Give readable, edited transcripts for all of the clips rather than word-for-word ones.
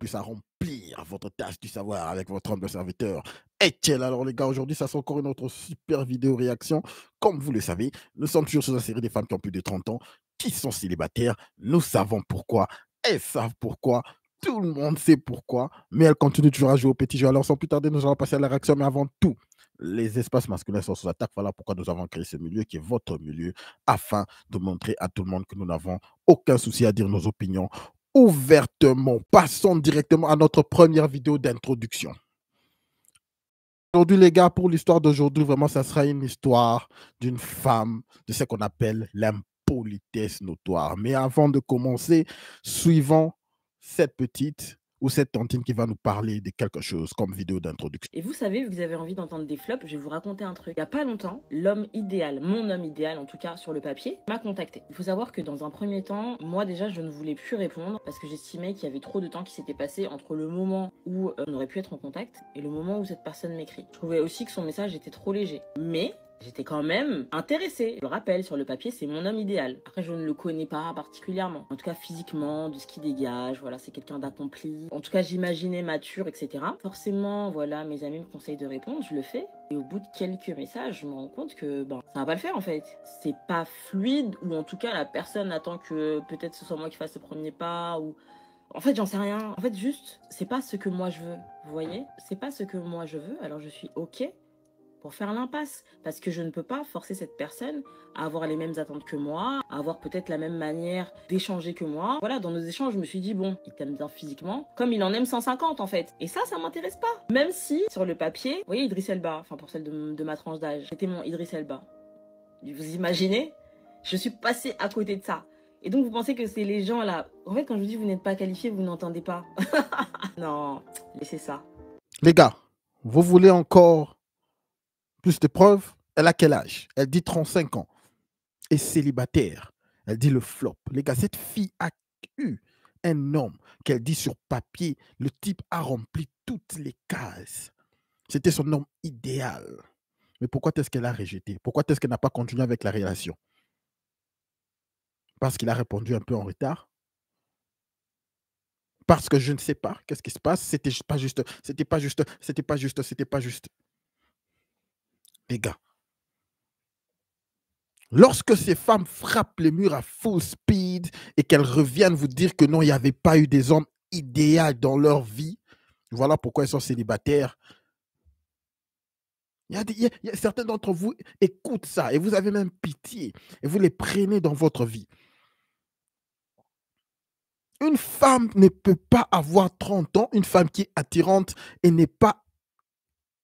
plus à remplir votre tâche du savoir avec votre humble serviteur Etienne. Alors les gars, aujourd'hui, ça sera encore une autre super vidéo réaction. Comme vous le savez, nous sommes toujours sur la série des femmes qui ont plus de 30 ans, qui sont célibataires. Nous savons pourquoi, elles savent pourquoi. Tout le monde sait pourquoi, mais elles continuent toujours à jouer au petit jeu. Alors sans plus tarder, nous allons passer à la réaction, mais avant tout, les espaces masculins sont sous attaque. Voilà pourquoi nous avons créé ce milieu qui est votre milieu, afin de montrer à tout le monde que nous n'avons aucun souci à dire nos opinions ouvertement. Passons directement à notre première vidéo d'introduction. Aujourd'hui, les gars, pour l'histoire d'aujourd'hui, vraiment, ça sera une histoire d'une femme, de ce qu'on appelle l'impolitesse notoire. Mais avant de commencer, suivons cette petite ou cette tantine qui va nous parler de quelque chose comme vidéo d'introduction. Et vous savez, vous avez envie d'entendre des flops, je vais vous raconter un truc. Il n'y a pas longtemps, l'homme idéal, mon homme idéal, en tout cas sur le papier, m'a contacté. Il faut savoir que dans un premier temps, moi déjà, je ne voulais plus répondre parce que j'estimais qu'il y avait trop de temps qui s'était passé entre le moment où on aurait pu être en contact et le moment où cette personne m'écrit. Je trouvais aussi que son message était trop léger. Mais j'étais quand même intéressée. Je le rappelle, sur le papier, c'est mon homme idéal. Après, je ne le connais pas particulièrement. En tout cas, physiquement, de ce qu'il dégage, voilà, c'est quelqu'un d'accompli. En tout cas, j'imaginais mature, etc. Forcément, voilà, mes amis me conseillent de répondre, je le fais. Et au bout de quelques messages, je me rends compte que, ça va pas le faire, en fait. C'est pas fluide, ou en tout cas, la personne attend que peut-être ce soit moi qui fasse le premier pas, ou... En fait, j'en sais rien. En fait, juste, c'est pas ce que moi je veux. Vous voyez? C'est pas ce que moi je veux, alors je suis OK pour faire l'impasse. Parce que je ne peux pas forcer cette personne à avoir les mêmes attentes que moi, à avoir peut-être la même manière d'échanger que moi. Voilà, dans nos échanges, je me suis dit, bon, il t'aime bien physiquement, comme il en aime 150 en fait. Et ça m'intéresse pas. Même si, sur le papier, vous voyez Idriss Elba, enfin pour celle de ma tranche d'âge, c'était mon Idriss Elba. Vous imaginez? Je suis passée à côté de ça. Et donc vous pensez que c'est les gens là... En fait, quand je vous dis vous n'êtes pas qualifié, vous n'entendez pas. Non, laissez ça. Les gars, vous voulez encore plus de preuves? Elle a quel âge? Elle dit 35 ans. Est célibataire. Elle dit le flop. Les gars, cette fille a eu un homme qu'elle dit sur papier, le type a rempli toutes les cases. C'était son homme idéal. Mais pourquoi est-ce qu'elle a rejeté? Pourquoi est-ce qu'elle n'a pas continué avec la relation? Parce qu'il a répondu un peu en retard? Parce que je ne sais pas qu'est-ce qui se passe? C'était pas juste, c'était pas juste, c'était pas juste, c'était pas juste. Les gars, lorsque ces femmes frappent les murs à full speed et qu'elles reviennent vous dire que non, il n'y avait pas eu des hommes idéaux dans leur vie, voilà pourquoi elles sont célibataires. Certains d'entre vous écoutent ça et vous avez même pitié et vous les prenez dans votre vie. Une femme ne peut pas avoir 30 ans, une femme qui est attirante et n'est pas...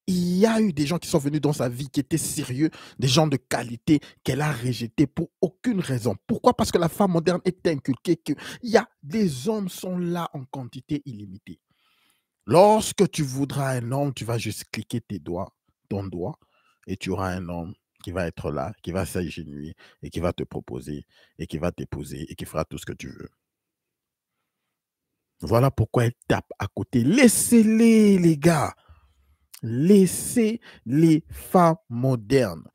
Il y a eu des gens qui sont venus dans sa vie qui étaient sérieux, des gens de qualité qu'elle a rejetés pour aucune raison. Pourquoi? Parce que la femme moderne est inculquée que des hommes sont là en quantité illimitée. Lorsque tu voudras un homme, tu vas juste cliquer ton doigt, et tu auras un homme qui va être là, qui va s'ingénuer et qui va te proposer et qui va t'épouser et qui fera tout ce que tu veux. Voilà pourquoi elle tape à côté. Laissez-les, les gars. Laissez les femmes modernes.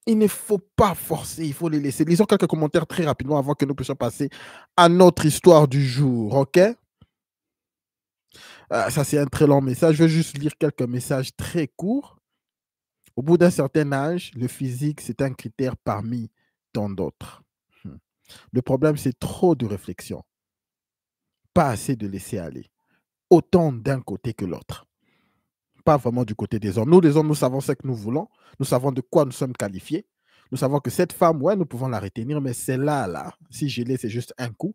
Il ne faut pas forcer, il faut les laisser. Lisons quelques commentaires très rapidement avant que nous puissions passer à notre histoire du jour, ok? Ça, c'est un très long message. Je vais juste lire quelques messages très courts. Au bout d'un certain âge, le physique, c'est un critère parmi tant d'autres. Le problème, c'est trop de réflexion, pas assez de laisser aller, autant d'un côté que l'autre. Pas vraiment du côté des hommes. Nous, les hommes, nous savons ce que nous voulons, nous savons de quoi nous sommes qualifiés, nous savons que cette femme, ouais, nous pouvons la retenir, mais celle-là, là, si je l'ai, c'est juste un coup,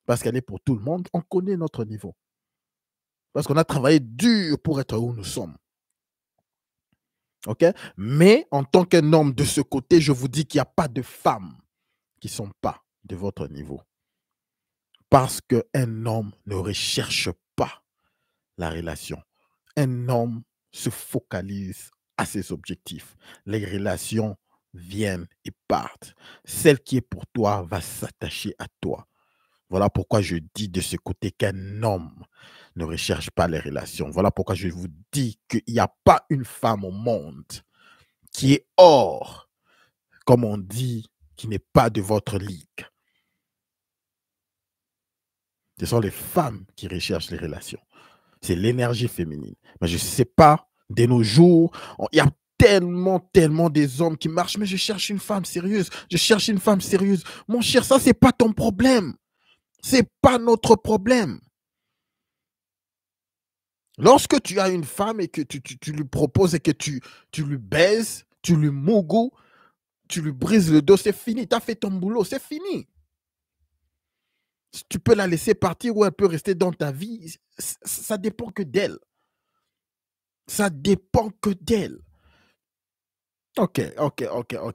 parce qu'elle est pour tout le monde, on connaît notre niveau. Parce qu'on a travaillé dur pour être où nous sommes. OK? Mais en tant qu'un homme de ce côté, je vous dis qu'il n'y a pas de femmes qui ne sont pas de votre niveau. Parce qu'un homme ne recherche pas la relation. Un homme se focalise à ses objectifs. Les relations viennent et partent. Celle qui est pour toi va s'attacher à toi. Voilà pourquoi je dis de ce côté qu'un homme ne recherche pas les relations. Voilà pourquoi je vous dis qu'il n'y a pas une femme au monde qui est hors, comme on dit, qui n'est pas de votre ligue. Ce sont les femmes qui recherchent les relations. C'est l'énergie féminine. Mais je ne sais pas, de nos jours, il y a tellement des hommes qui marchent, mais je cherche une femme sérieuse. Je cherche une femme sérieuse. Mon cher, ça, c'est pas ton problème. C'est pas notre problème. Lorsque tu as une femme et que tu lui proposes et que tu lui baises, tu lui mougou, tu lui brises le dos, c'est fini. Tu as fait ton boulot, c'est fini. Tu peux la laisser partir ou elle peut rester dans ta vie. Ça dépend que d'elle. Ça dépend que d'elle. Ok,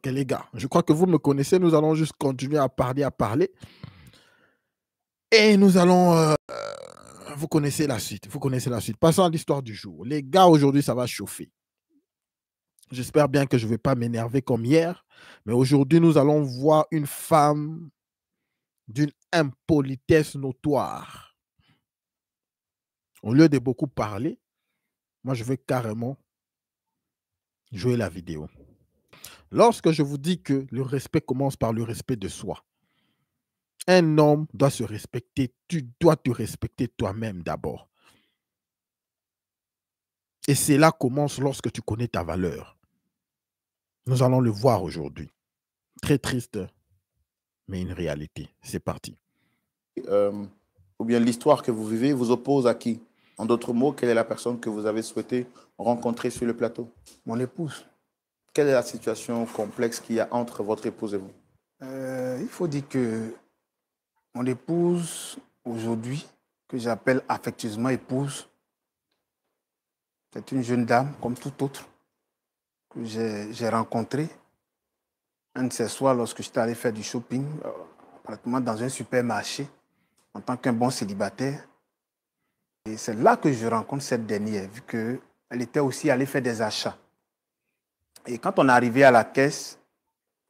les gars. Je crois que vous me connaissez. Nous allons juste continuer à parler. Et nous allons... vous connaissez la suite. Passons à l'histoire du jour. Les gars, aujourd'hui, ça va chauffer. J'espère bien que je ne vais pas m'énerver comme hier. Mais aujourd'hui, nous allons voir une femme d'une impolitesse notoire. Au lieu de beaucoup parler, moi, je vais carrément jouer la vidéo. Lorsque je vous dis que le respect commence par le respect de soi, un homme doit se respecter. Tu dois te respecter toi-même d'abord. Et cela commence lorsque tu connais ta valeur. Nous allons le voir aujourd'hui. Très triste, mais une réalité. C'est parti. Ou bien l'histoire que vous vivez vous oppose à qui? En d'autres mots, quelle est la personne que vous avez souhaité rencontrer sur le plateau? Mon épouse. Quelle est la situation complexe qu'il y a entre votre épouse et vous? Il faut dire que mon épouse, aujourd'hui, que j'appelle affectueusement épouse, c'est une jeune dame comme toute autre que j'ai rencontrée un de ces soirs lorsque j'étais allé faire du shopping, pratiquement dans un supermarché, en tant qu'un bon célibataire. Et c'est là que je rencontre cette dernière, vu qu'elle était aussi allée faire des achats. Et quand on est arrivé à la caisse,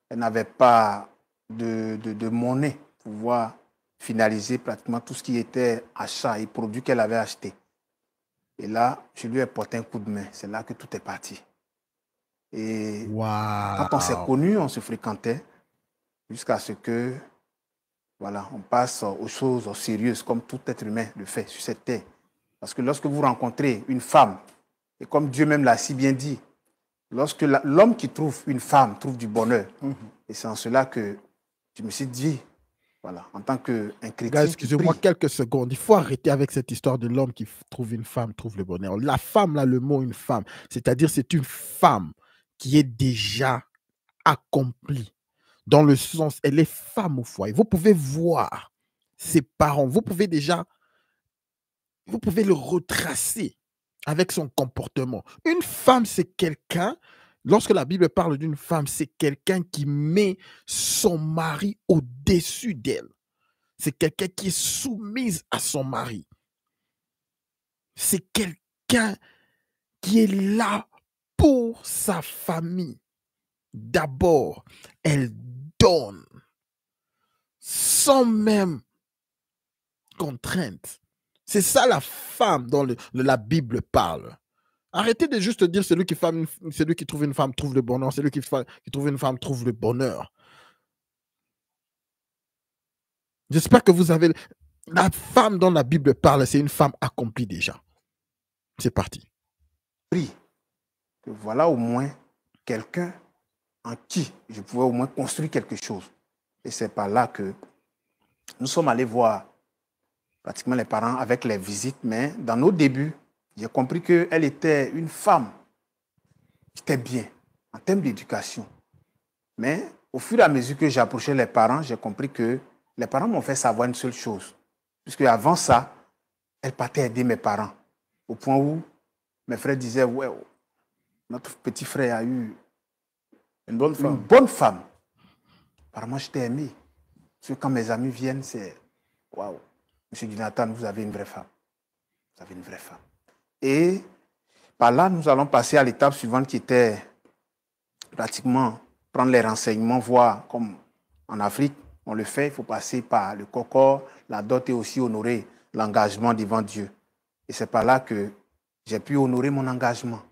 elle n'avait pas de monnaie pour pouvoir finaliser pratiquement tout ce qui était achat et produits qu'elle avait achetés. Et là, je lui ai porté un coup de main. C'est là que tout est parti. Et quand on s'est connus, on se fréquentait jusqu'à ce que, voilà, on passe aux choses sérieuses comme tout être humain le fait sur cette terre. Parce que lorsque vous rencontrez une femme, et comme Dieu même l'a si bien dit, lorsque l'homme qui trouve une femme trouve du bonheur. Et c'est en cela que je me suis dit, voilà, en tant qu'un chrétien. Excusez-moi quelques secondes. Il faut arrêter avec cette histoire de l'homme qui trouve une femme, trouve le bonheur. La femme, là, le mot une femme, c'est-à-dire c'est une femme qui est déjà accomplie. Dans le sens, elle est femme au foyer. Vous pouvez voir ses parents. Vous pouvez le retracer avec son comportement. Une femme, c'est quelqu'un, lorsque la Bible parle d'une femme, c'est quelqu'un qui met son mari au-dessus d'elle. C'est quelqu'un qui est soumise à son mari. C'est quelqu'un qui est là pour sa famille. D'abord, elle donne sans même contrainte. C'est ça la femme dont la Bible parle. Arrêtez de juste dire celui qui trouve une femme trouve le bonheur, celui qui trouve une femme trouve le bonheur. J'espère que vous avez... La femme dont la Bible parle, c'est une femme accomplie déjà. C'est parti. Que voilà au moins quelqu'un en qui je pouvais au moins construire quelque chose. Et c'est par là que nous sommes allés voir pratiquement les parents avec les visites, mais dans nos débuts, j'ai compris qu'elle était une femme qui était bien en termes d'éducation. Mais au fur et à mesure que j'approchais les parents, j'ai compris que les parents m'ont fait savoir une seule chose. Puisque avant ça, elle partait aider mes parents. Au point où mes frères disaient, ouais, notre petit frère a eu une bonne femme. Une bonne femme. Apparemment, je t'ai aimé. Parce que quand mes amis viennent, c'est waouh, Monsieur Jonathan, vous avez une vraie femme. Vous avez une vraie femme. Et par là, nous allons passer à l'étape suivante qui était pratiquement prendre les renseignements, voir comme en Afrique, on le fait, il faut passer par le COCOR, la dot et aussi honorer l'engagement devant Dieu. Et c'est par là que j'ai pu honorer mon engagement.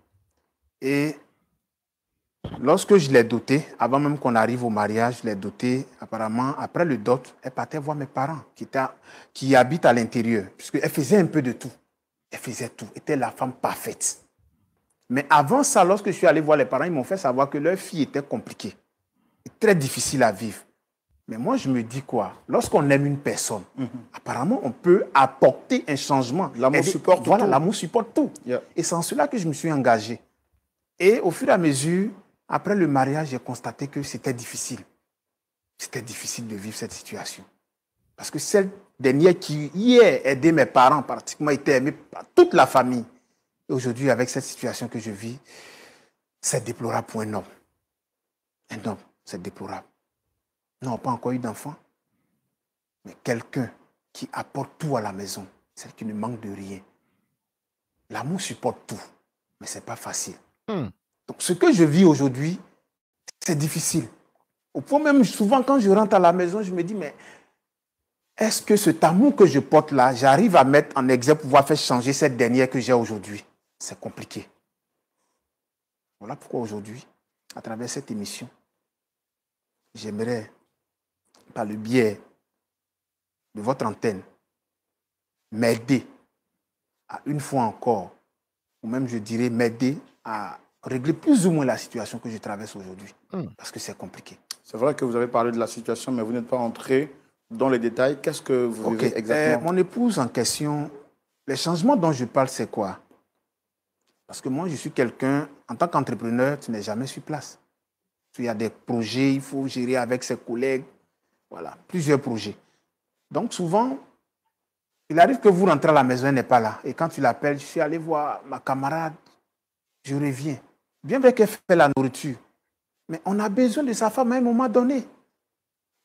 Et Lorsque je l'ai dotée, avant même qu'on arrive au mariage, je l'ai dotée, apparemment, après le dot, elle partait voir mes parents qui habitent à l'intérieur, puisqu'elle faisait un peu de tout. Elle faisait tout, était la femme parfaite. Mais avant ça, lorsque je suis allé voir les parents, ils m'ont fait savoir que leur fille était compliquée, très difficile à vivre. Mais moi, je me dis quoi? Lorsqu'on aime une personne, apparemment, on peut apporter un changement. L'amour supporte voilà, tout. l'amour supporte tout. Yeah. Et c'est en cela que je me suis engagé. Et au fur et à mesure, après le mariage, j'ai constaté que c'était difficile. C'était difficile de vivre cette situation. Parce que celle dernière qui hier aidait mes parents, pratiquement était aimée par toute la famille. Et aujourd'hui, avec cette situation que je vis, c'est déplorable pour un homme. Un homme, c'est déplorable. Non, pas encore eu d'enfant, mais quelqu'un qui apporte tout à la maison, celle qui ne manque de rien. L'amour supporte tout, mais ce n'est pas facile. Donc, ce que je vis aujourd'hui, c'est difficile. Au point même, souvent, quand je rentre à la maison, je me dis, mais est-ce que cet amour que je porte là, j'arrive à mettre en exemple pour pouvoir faire changer cette dernière que j'ai aujourd'hui? C'est compliqué. Voilà pourquoi aujourd'hui, à travers cette émission, j'aimerais, par le biais de votre antenne, m'aider à une fois encore, ou même je dirais m'aider à régler plus ou moins la situation que je traverse aujourd'hui, parce que c'est compliqué. C'est vrai que vous avez parlé de la situation, mais vous n'êtes pas entré dans les détails. Qu'est-ce que vous vivez exactement? Mon épouse en question, les changements dont je parle, c'est quoi? Parce que moi, je suis quelqu'un, en tant qu'entrepreneur, tu n'es jamais sur place. Il y a des projets, il faut gérer avec ses collègues. Voilà, plusieurs projets. Donc souvent, il arrive que vous rentrez à la maison, elle n'est pas là. Et quand tu l'appelles, je suis allé voir ma camarade, je reviens. Bien vrai qu'elle fait la nourriture, mais on a besoin de sa femme à un moment donné.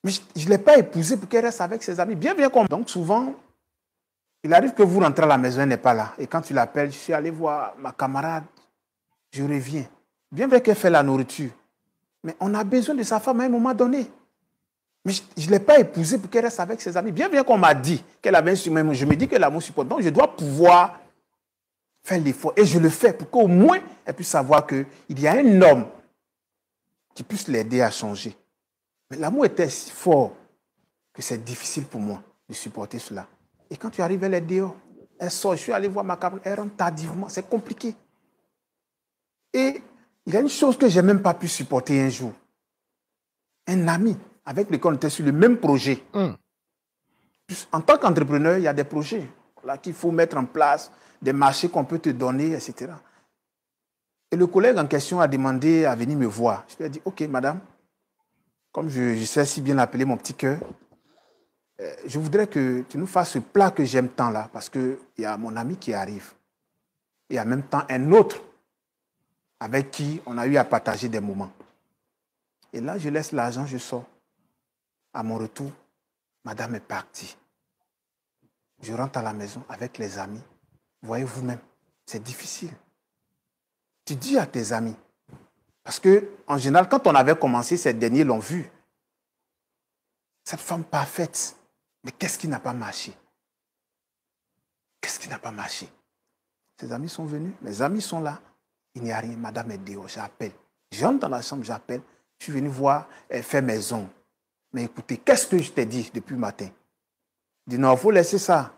Mais je ne l'ai pas épousée pour qu'elle reste avec ses amis. Bien vrai qu'on... Donc souvent, il arrive que vous rentrez à la maison, elle n'est pas là. Et quand tu l'appelles, je suis allé voir ma camarade, je reviens. Bien vrai qu'elle fait la nourriture, mais on a besoin de sa femme à un moment donné. Mais je ne l'ai pas épousée pour qu'elle reste avec ses amis. Bien qu'on m'a dit qu'elle avait un surnom, je me dis que l'amour supporte. Donc, je dois pouvoir faire l'effort. Et je le fais pour qu'au moins, elle puisse savoir qu'il y a un homme qui puisse l'aider à changer. Mais l'amour était si fort que c'est difficile pour moi de supporter cela. Et quand tu arrives, elle est dehors. Elle sort, je suis allé voir ma camarade, elle rentre tardivement. C'est compliqué. Et il y a une chose que je n'ai même pas pu supporter un jour. Un ami avec lequel on était sur le même projet. En tant qu'entrepreneur, il y a des projets qu'il faut mettre en place, des marchés qu'on peut te donner, etc. Et le collègue en question a demandé à venir me voir. Je lui ai dit, OK, madame, comme je sais si bien appeler mon petit cœur, je voudrais que tu nous fasses ce plat que j'aime tant là, parce qu'il y a mon ami qui arrive. Et en même temps, un autre avec qui on a eu à partager des moments. Et là, je laisse l'argent, je sors. À mon retour, madame est partie. Je rentre à la maison avec les amis. Voyez vous-même, c'est difficile. Tu dis à tes amis, parce que en général, quand on avait commencé, ces derniers l'ont vu. Cette femme parfaite, mais qu'est-ce qui n'a pas marché? Qu'est-ce qui n'a pas marché? Ses amis sont venus, mes amis sont là. Il n'y a rien, madame est dehors, j'appelle. J'entre dans la chambre, j'appelle. Je suis venu voir, elle fait maison. Mais écoutez, qu'est-ce que je t'ai dit depuis le matin? Je dis non, il faut laisser ça.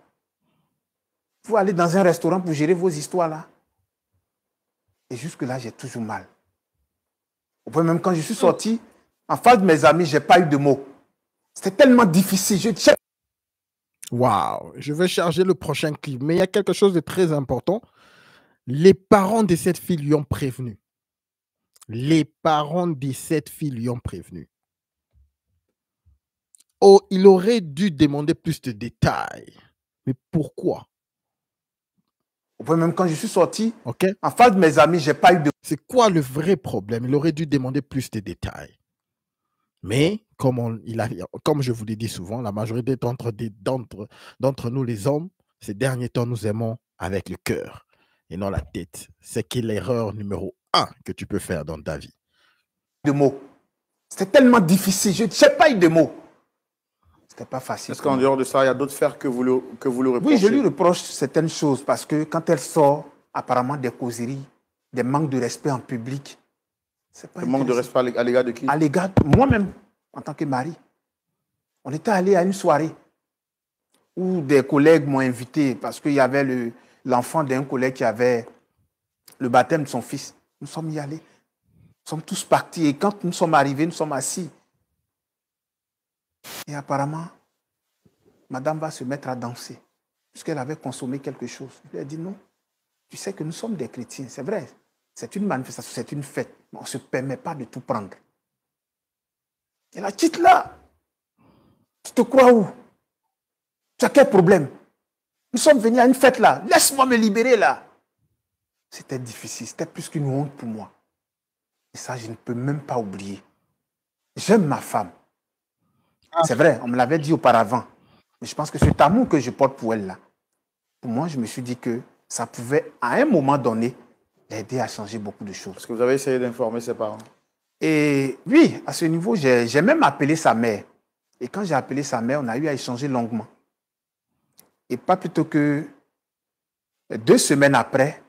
Il faut aller dans un restaurant pour gérer vos histoires là. Et jusque-là, j'ai toujours mal. Au point même quand je suis sorti, en face de mes amis, je n'ai pas eu de mots. C'était tellement difficile. Waouh, je vais charger le prochain clip. Mais il y a quelque chose de très important. Les parents de cette fille lui ont prévenu. Les parents de cette fille lui ont prévenu. Oh, il aurait dû demander plus de détails. Mais pourquoi? Au point même quand je suis sorti, Okay? en face de mes amis, je n'ai pas eu de... C'est quoi le vrai problème? Il aurait dû demander plus de détails. Mais, comme je vous l'ai dit souvent, la majorité d'entre nous, les hommes, ces derniers temps, nous aimons avec le cœur et non la tête. C'est qui l'erreur numéro 1 que tu peux faire dans ta vie. De mots. C'était tellement difficile. Je n'ai pas eu de mots. C'était pas facile. Est-ce qu'en dehors de ça, il y a d'autres faits que vous lui reprochez? Oui, je lui reproche certaines choses parce que quand elle sort, apparemment des causeries, des manques de respect en public, C'est pas Le manque de intéressant. respect à l'égard de qui? À l'égard de moi-même, en tant que mari. On était allé à une soirée où des collègues m'ont invité parce qu'il y avait l'enfant d'un collègue qui avait le baptême de son fils. Nous sommes y allés. Nous sommes tous partis. Et quand nous sommes arrivés, nous sommes assis. Et apparemment, madame va se mettre à danser puisqu'elle avait consommé quelque chose. Je lui ai dit non. Tu sais que nous sommes des chrétiens. C'est vrai. C'est une manifestation, c'est une fête. Mais on ne se permet pas de tout prendre. Et la petite là, tu te crois où? Tu as quel problème? Nous sommes venus à une fête là. Laisse-moi me libérer là. C'était difficile. C'était plus qu'une honte pour moi. Et ça, je ne peux même pas oublier. J'aime ma femme. C'est vrai, on me l'avait dit auparavant. Mais je pense que cet amour que je porte pour elle là, pour moi, je me suis dit que ça pouvait, à un moment donné, l'aider à changer beaucoup de choses. Est-ce que vous avez essayé d'informer ses parents? Et oui, à ce niveau, j'ai même appelé sa mère. Et quand j'ai appelé sa mère, on a eu à échanger longuement. Et pas plutôt que 2 semaines après,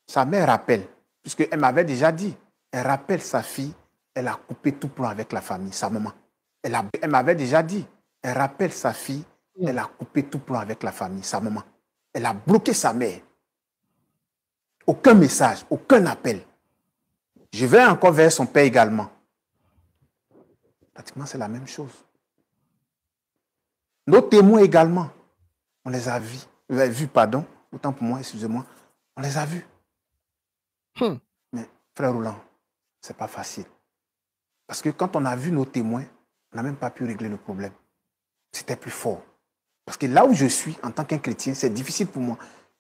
sa mère rappelle, puisqu'elle m'avait déjà dit, elle rappelle sa fille, elle a coupé tout plan avec la famille, sa maman. Elle m'avait déjà dit, elle rappelle sa fille, elle a coupé tout plan avec la famille, sa maman. Elle a bloqué sa mère. Aucun message, aucun appel. Je vais encore vers son père également. Pratiquement, c'est la même chose. Nos témoins également, on les a vus, pardon, autant pour moi, excusez-moi, on les a vus. Mais frère Roland, c'est pas facile. Parce que quand on a vu nos témoins, on n'a même pas pu régler le problème. C'était plus fort. Parce que là où je suis, en tant qu'un chrétien, c'est difficile pour moi.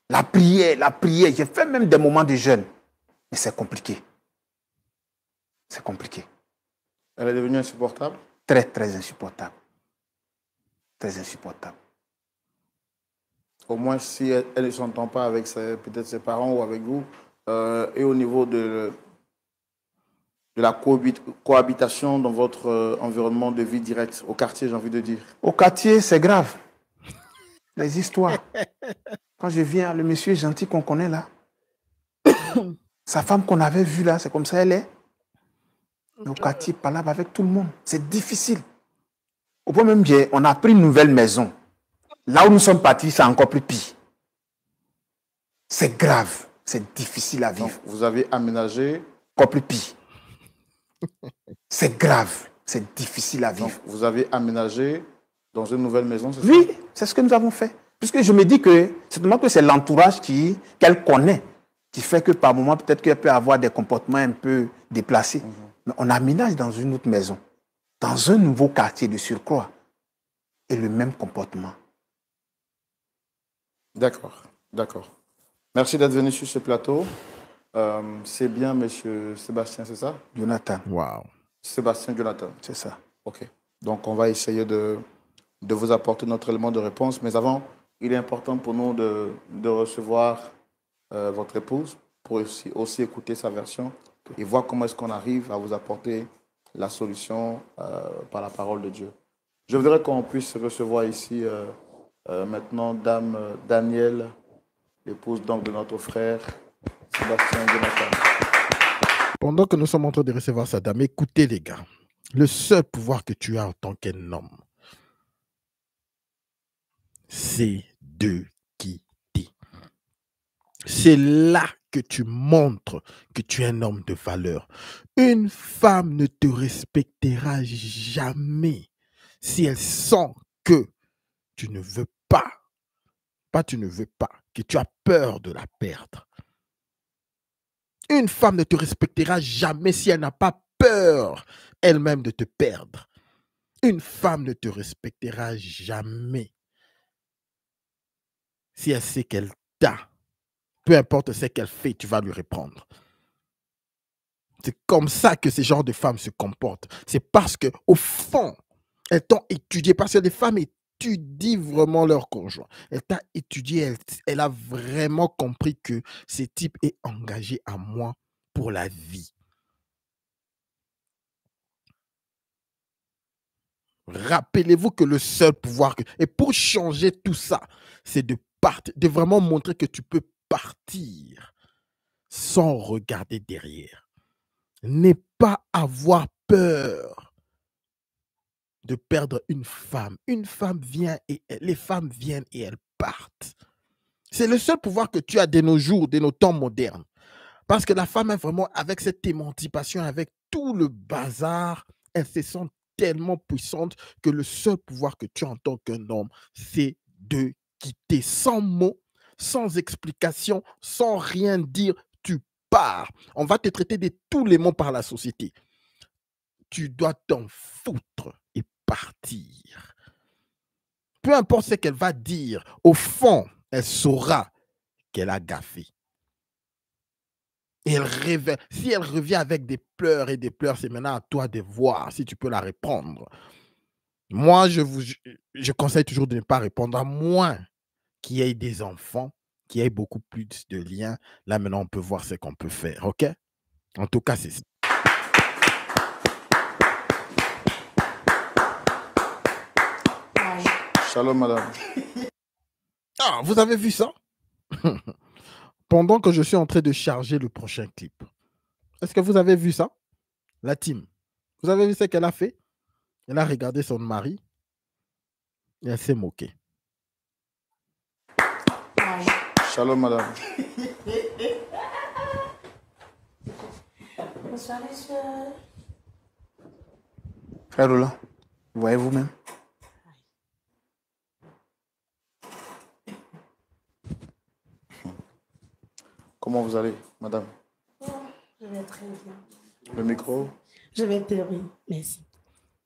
La prière, j'ai fait même des moments de jeûne. Mais c'est compliqué. C'est compliqué. Elle est devenue insupportable? Très, très insupportable. Très insupportable. Au moins, si elle ne s'entend pas avec peut-être ses parents ou avec vous, et au niveau de la cohabitation dans votre environnement de vie direct, au quartier, j'ai envie de dire. Au quartier, c'est grave. Les histoires. Quand je viens, le monsieur gentil qu'on connaît là, sa femme qu'on avait vue là, c'est comme ça elle est. Mais au quartier, parle avec tout le monde. C'est difficile. Au point même, on a pris une nouvelle maison. Là où nous sommes partis, c'est encore plus pire. C'est grave. C'est difficile à vivre. Donc, vous avez aménagé. Encore plus pire. C'est grave. C'est difficile à vivre. Donc, vous avez aménagé dans une nouvelle maison, c'est ça? Oui, c'est ce que nous avons fait. Puisque je me dis que c'est l'entourage qu'elle connaît qui fait que par moment, peut-être qu'elle peut avoir des comportements un peu déplacés. Mais on aménage dans une autre maison, dans un nouveau quartier de surcroît, et le même comportement. D'accord, d'accord. Merci d'être venu sur ce plateau. C'est bien, monsieur Sébastien, c'est ça? Jonathan. Wow. Sébastien Jonathan. C'est ça. OK. Donc, on va essayer de vous apporter notre élément de réponse. Mais avant, il est important pour nous de recevoir votre épouse pour aussi écouter sa version et voir comment est-ce qu'on arrive à vous apporter la solution par la parole de Dieu. Je voudrais qu'on puisse recevoir ici maintenant Dame Danielle, l'épouse donc de notre frère Sébastien Jonathan. Pendant que nous sommes en train de recevoir sa dame, écoutez les gars, le seul pouvoir que tu as en tant qu'un homme, c'est de quitter. C'est là que tu montres que tu es un homme de valeur. Une femme ne te respectera jamais si elle sent que tu ne veux pas, que tu as peur de la perdre. Une femme ne te respectera jamais si elle n'a pas peur elle-même de te perdre. Une femme ne te respectera jamais si elle sait qu'elle t'a. Peu importe ce qu'elle fait, tu vas lui répondre. C'est comme ça que ce genre de femmes se comportent. C'est parce qu'au fond, elles t'ont étudié. Parce que les femmes étudient vraiment leur conjoint. Elle t'a étudié. Elle a vraiment compris que ce type est engagé à moi pour la vie. Rappelez-vous que le seul pouvoir... Et pour changer tout ça, c'est de vraiment montrer que tu peux partir sans regarder derrière. n'est pas avoir peur de perdre une femme. Une femme vient et les femmes viennent et elles partent. C'est le seul pouvoir que tu as de nos jours, de nos temps modernes. Parce que la femme est vraiment, avec cette émancipation, avec tout le bazar, elle se sent tellement puissante que le seul pouvoir que tu as en tant qu'un homme, c'est de quitter sans mots, sans explication, sans rien dire, tu pars. On va te traiter de tous les mots par la société. Tu dois t'en foutre et partir. Peu importe ce qu'elle va dire, au fond, elle saura qu'elle a gaffé. Et si elle revient avec des pleurs et des pleurs, c'est maintenant à toi de voir si tu peux la répondre. Moi, je conseille toujours de ne pas répondre, à moins qu'il y ait des enfants, qu'il y ait beaucoup plus de liens. Là, maintenant, on peut voir ce qu'on peut faire, OK? En tout cas, c'est ça. Shalom, madame. Ah, vous avez vu ça? Pendant que je suis en train de charger le prochain clip. Est-ce que vous avez vu ça? La team. Vous avez vu ce qu'elle a fait? Elle a regardé son mari et elle s'est moquée. Shalom, madame. Bonsoir, monsieur. Frère Roland, vous voyez vous-même? Comment vous allez, madame? Oh, je vais très bien. Le micro? Je vais très bien, merci.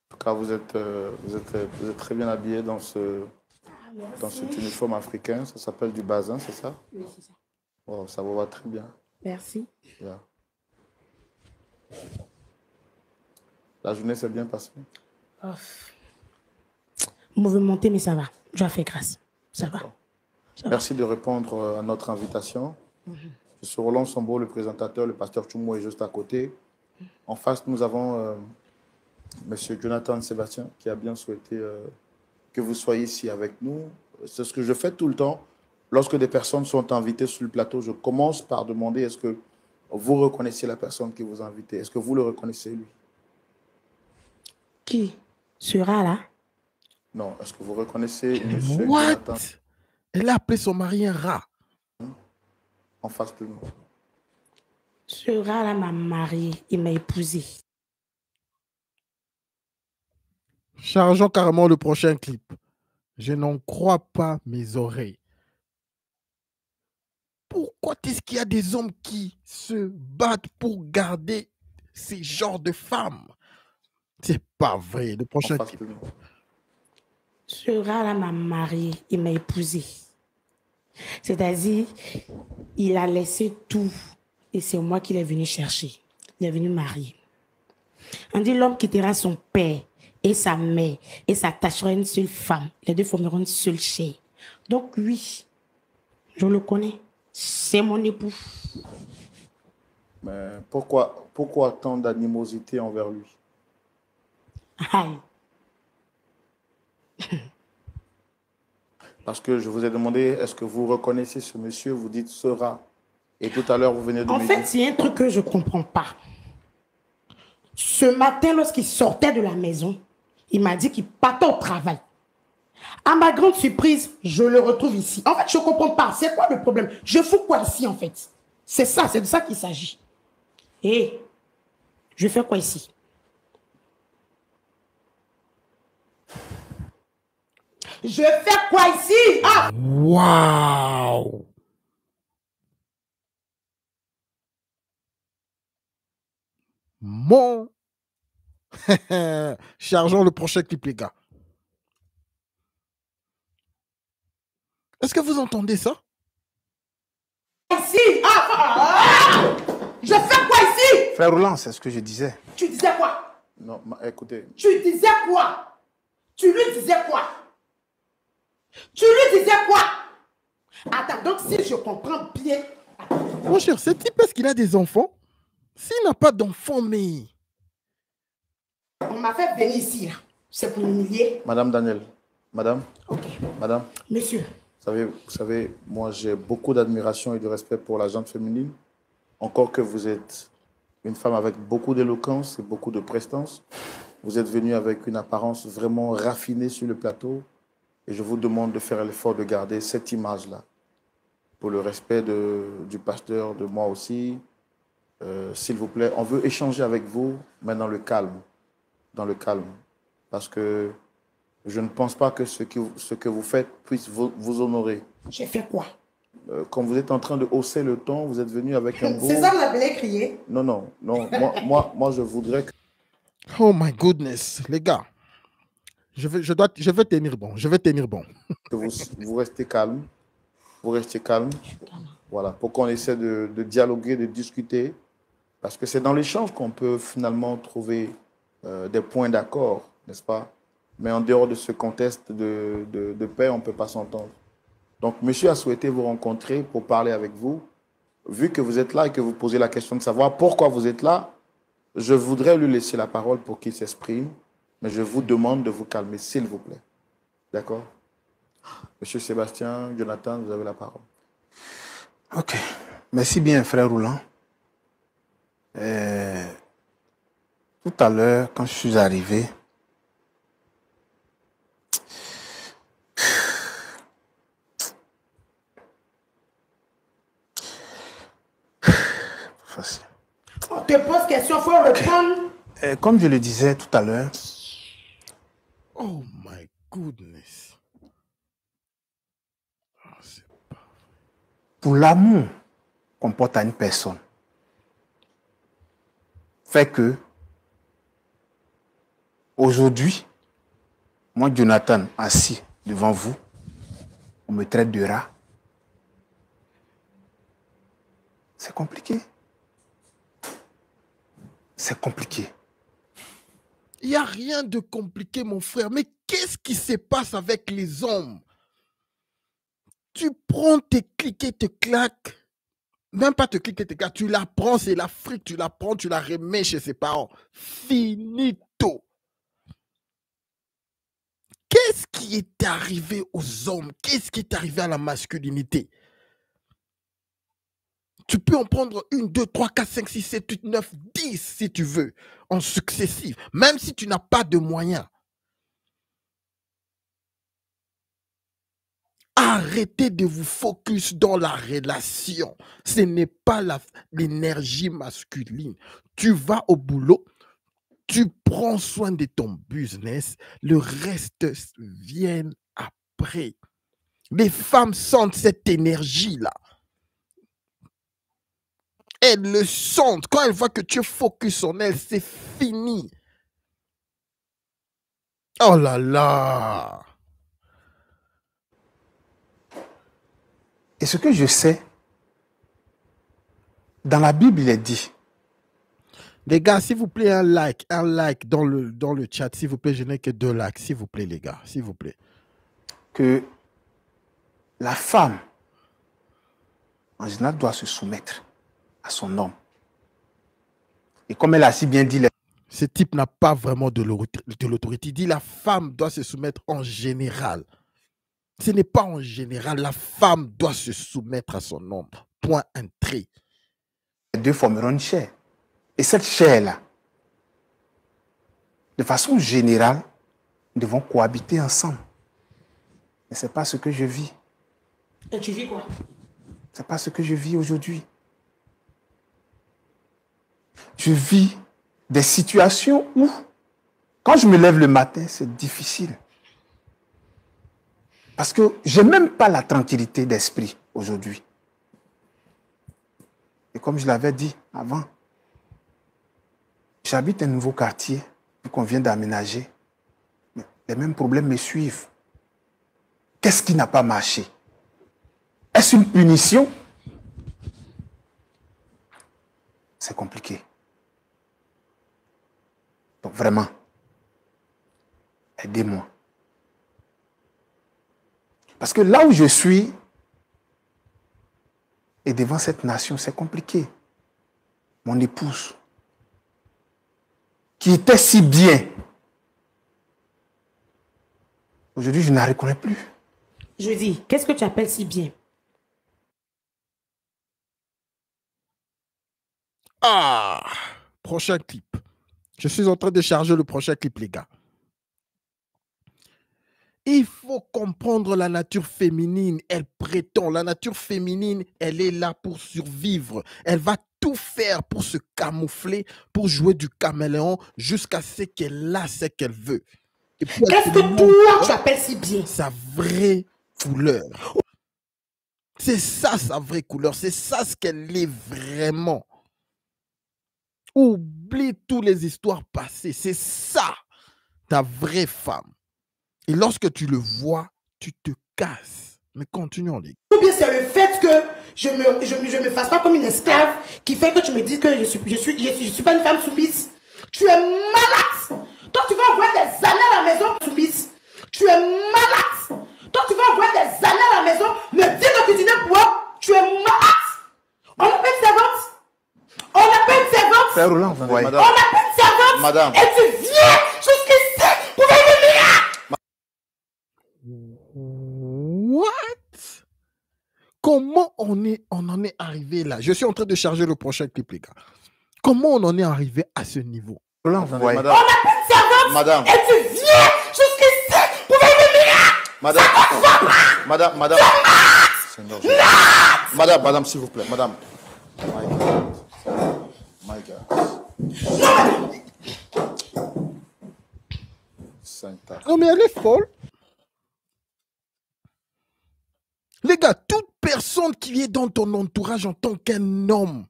En tout cas, vous êtes très bien habillé dans dans cet uniforme africain. Ça s'appelle du bazin, c'est ça? Oui, c'est ça. Wow, ça vous va très bien. Merci. Yeah. La journée s'est bien passée? Oh. Mouvementé, mais ça va. Je fais grâce. Ça va. Merci de répondre à notre invitation. Je suis Roland Sambo, le présentateur. Le pasteur Choumo est juste à côté. En face, nous avons Monsieur Jonathan Sébastien qui a bien souhaité que vous soyez ici avec nous. C'est ce que je fais tout le temps. Lorsque des personnes sont invitées sur le plateau, je commence par demander est-ce que vous reconnaissez la personne qui vous a invité? Est-ce que vous le reconnaissez, lui? Qui sera là? Non. Est-ce que vous reconnaissez Monsieur What? Jonathan Elle a appelé son mari un rat. en face de nous? Sera là m'a mariée et m'a épousée. Chargeons carrément le prochain clip. Je n'en crois pas mes oreilles. Pourquoi est-ce qu'il y a des hommes qui se battent pour garder ces genres de femmes? C'est pas vrai. Le En prochain face clip. de nous. Sera là m'a mariée et m'a épousée. C'est-à-dire, il a laissé tout et c'est moi qui l'ai venu chercher. Il est venu marier. On dit l'homme quittera son père et sa mère et s'attachera à une seule femme. Les deux formeront une seule chair. Donc lui, je le connais. C'est mon époux. Mais pourquoi tant d'animosité envers lui? Aïe. Parce que je vous ai demandé, est-ce que vous reconnaissez ce monsieur? Vous dites sera. Et tout à l'heure, vous venez de En me fait, dire... il y a un truc que je ne comprends pas. Ce matin, lorsqu'il sortait de la maison, il m'a dit qu'il partait au travail. À ma grande surprise, je le retrouve ici. En fait, je ne comprends pas. C'est quoi le problème? Je fous quoi ici, en fait? C'est ça, c'est de ça qu'il s'agit. Et je fais quoi ici? Je fais quoi ici? Ah! Waouh! Mon... Chargeons le prochain clip, les gars. Est-ce que vous entendez ça? Ici! Ah! Je fais quoi ici? Frère Roland, c'est ce que je disais. Tu disais quoi? Non, écoutez, Tu disais quoi? Tu lui disais quoi? Tu lui disais quoi? Attends, donc si je comprends bien... Mon cher, ce type, est-ce qu'il a des enfants? S'il n'a pas d'enfants, mais... On m'a fait venir ici, là. C'est pour m'humilier. Madame Daniel, madame, Ok. madame, Monsieur, vous savez, moi j'ai beaucoup d'admiration et de respect pour la gente féminine, encore que vous êtes une femme avec beaucoup d'éloquence et beaucoup de prestance. Vous êtes venu avec une apparence vraiment raffinée sur le plateau. Et je vous demande de faire l'effort de garder cette image-là. Pour le respect du pasteur, de moi aussi. S'il vous plaît, on veut échanger avec vous, mais dans le calme. Dans le calme. Parce que je ne pense pas que ce que vous faites puisse vous honorer. J'ai fait quoi? Comme vous êtes en train de hausser le ton, vous êtes venu avec un beau... C'est ça, vous appelez crier? Non, non, non. Moi, je voudrais que Oh my goodness, les gars. Je vais tenir bon. Je vais tenir bon. vous restez calme. Vous restez calme. Voilà, pour qu'on essaie de dialoguer, de discuter. Parce que c'est dans l'échange qu'on peut finalement trouver des points d'accord, n'est-ce pas? Mais en dehors de ce contexte de paix, on ne peut pas s'entendre. Donc, monsieur a souhaité vous rencontrer pour parler avec vous. Vu que vous êtes là et que vous posez la question de savoir pourquoi vous êtes là, je voudrais lui laisser la parole pour qu'il s'exprime. Mais je vous demande de vous calmer, s'il vous plaît. D'accord? Monsieur Sébastien, Jonathan, vous avez la parole. Ok. Merci bien, frère Roland. Tout à l'heure, quand je suis arrivé, facile. On te pose question, il faut répondre. Comme je le disais tout à l'heure, Oh my goodness. pour l'amour qu'on porte à une personne, fait que aujourd'hui, moi, Jonathan, assis devant vous, on me traite de rat. C'est compliqué. C'est compliqué. Il n'y a rien de compliqué, mon frère. Mais qu'est-ce qui se passe avec les hommes? Tu prends tes clics et tes claques. Même pas te cliquer tes claques. Tu la prends, c'est l'Afrique. Tu la prends, tu la remets chez ses parents. Finito. Qu'est-ce qui est arrivé aux hommes? Qu'est-ce qui est arrivé à la masculinité? Tu peux en prendre 1, 2, 3, 4, 5, 6, 7, 8, 9, 10 si tu veux, en successif, même si tu n'as pas de moyens. Arrêtez de vous focus dans la relation. Ce n'est pas l'énergie masculine. Tu vas au boulot, tu prends soin de ton business, le reste vient après. Les femmes sentent cette énergie-là. Elles le sentent. Quand elles voient que tu es focus en elles, c'est fini. Oh là là. Et ce que je sais, dans la Bible, il est dit. Les gars, s'il vous plaît, un like dans le chat, s'il vous plaît. Je n'ai que 2 likes, s'il vous plaît, les gars, s'il vous plaît. Que la femme, en général, doit se soumettre à son homme. Et comme elle a si bien dit, Ce type n'a pas vraiment de l'autorité. Il dit la femme doit se soumettre en général. Ce n'est pas en général. La femme doit se soumettre à son homme. Point, un trait. les deux formeront une chair. Et cette chair-là, de façon générale, nous devons cohabiter ensemble. Mais ce n'est pas ce que je vis. Et tu vis quoi? Ce n'est pas ce que je vis aujourd'hui. Je vis des situations où, quand je me lève le matin, c'est difficile. Parce que je n'ai même pas la tranquillité d'esprit aujourd'hui. Et comme je l'avais dit avant, j'habite un nouveau quartier, puis qu'on vient d'aménager. Les mêmes problèmes me suivent. Qu'est-ce qui n'a pas marché? Est-ce une punition? C'est compliqué. Donc vraiment, aidez-moi. Parce que là où je suis, et devant cette nation, c'est compliqué. Mon épouse, qui était si bien, aujourd'hui, je ne la reconnais plus. Je dis, qu'est-ce que tu appelles si bien? Ah! Prochain clip. Je suis en train de charger le prochain clip, les gars. Il faut comprendre la nature féminine. Elle prétend, la nature féminine, elle est là pour survivre. Elle va tout faire pour se camoufler, pour jouer du caméléon jusqu'à ce qu'elle a ce qu'elle veut. Qu'est-ce que toi, tu appelles si bien? Sa vraie couleur. C'est ça, sa vraie couleur. C'est ça ce qu'elle est vraiment. Oublie toutes les histoires passées. C'est ça, ta vraie femme. Et lorsque tu le vois, tu te casses. Mais continuons, les gars. Ou bien c'est le fait que je me fasse pas comme une esclave qui fait que tu me dis que je suis pas une femme soumise. Tu es malade. Toi, tu vas avoir des années à la maison soumise. Tu es malade. Toi, tu vas avoir des années à la maison me dire de cuisiner pour moi. Tu es malade. On n'a pas une servante. On n'a pas une servante. Frère Roland, vous voyez. On n'a pas une servante. Madame. Et tu viens jusqu'ici pour venir. What? Comment on en est arrivé là? Je suis en train de charger le prochain clip, les gars. Comment on en est arrivé à ce niveau? Roland, vous voyez. Madame. On n'a pas une servante. Madame. Et tu viens jusqu'ici pour venir. Madame. Madame. Seigneur Jésus. Madame, s'il vous plaît. Madame. My God. Sainte. Non, mais elle est folle. Les gars, toute personne qui est dans ton entourage en tant qu'un homme,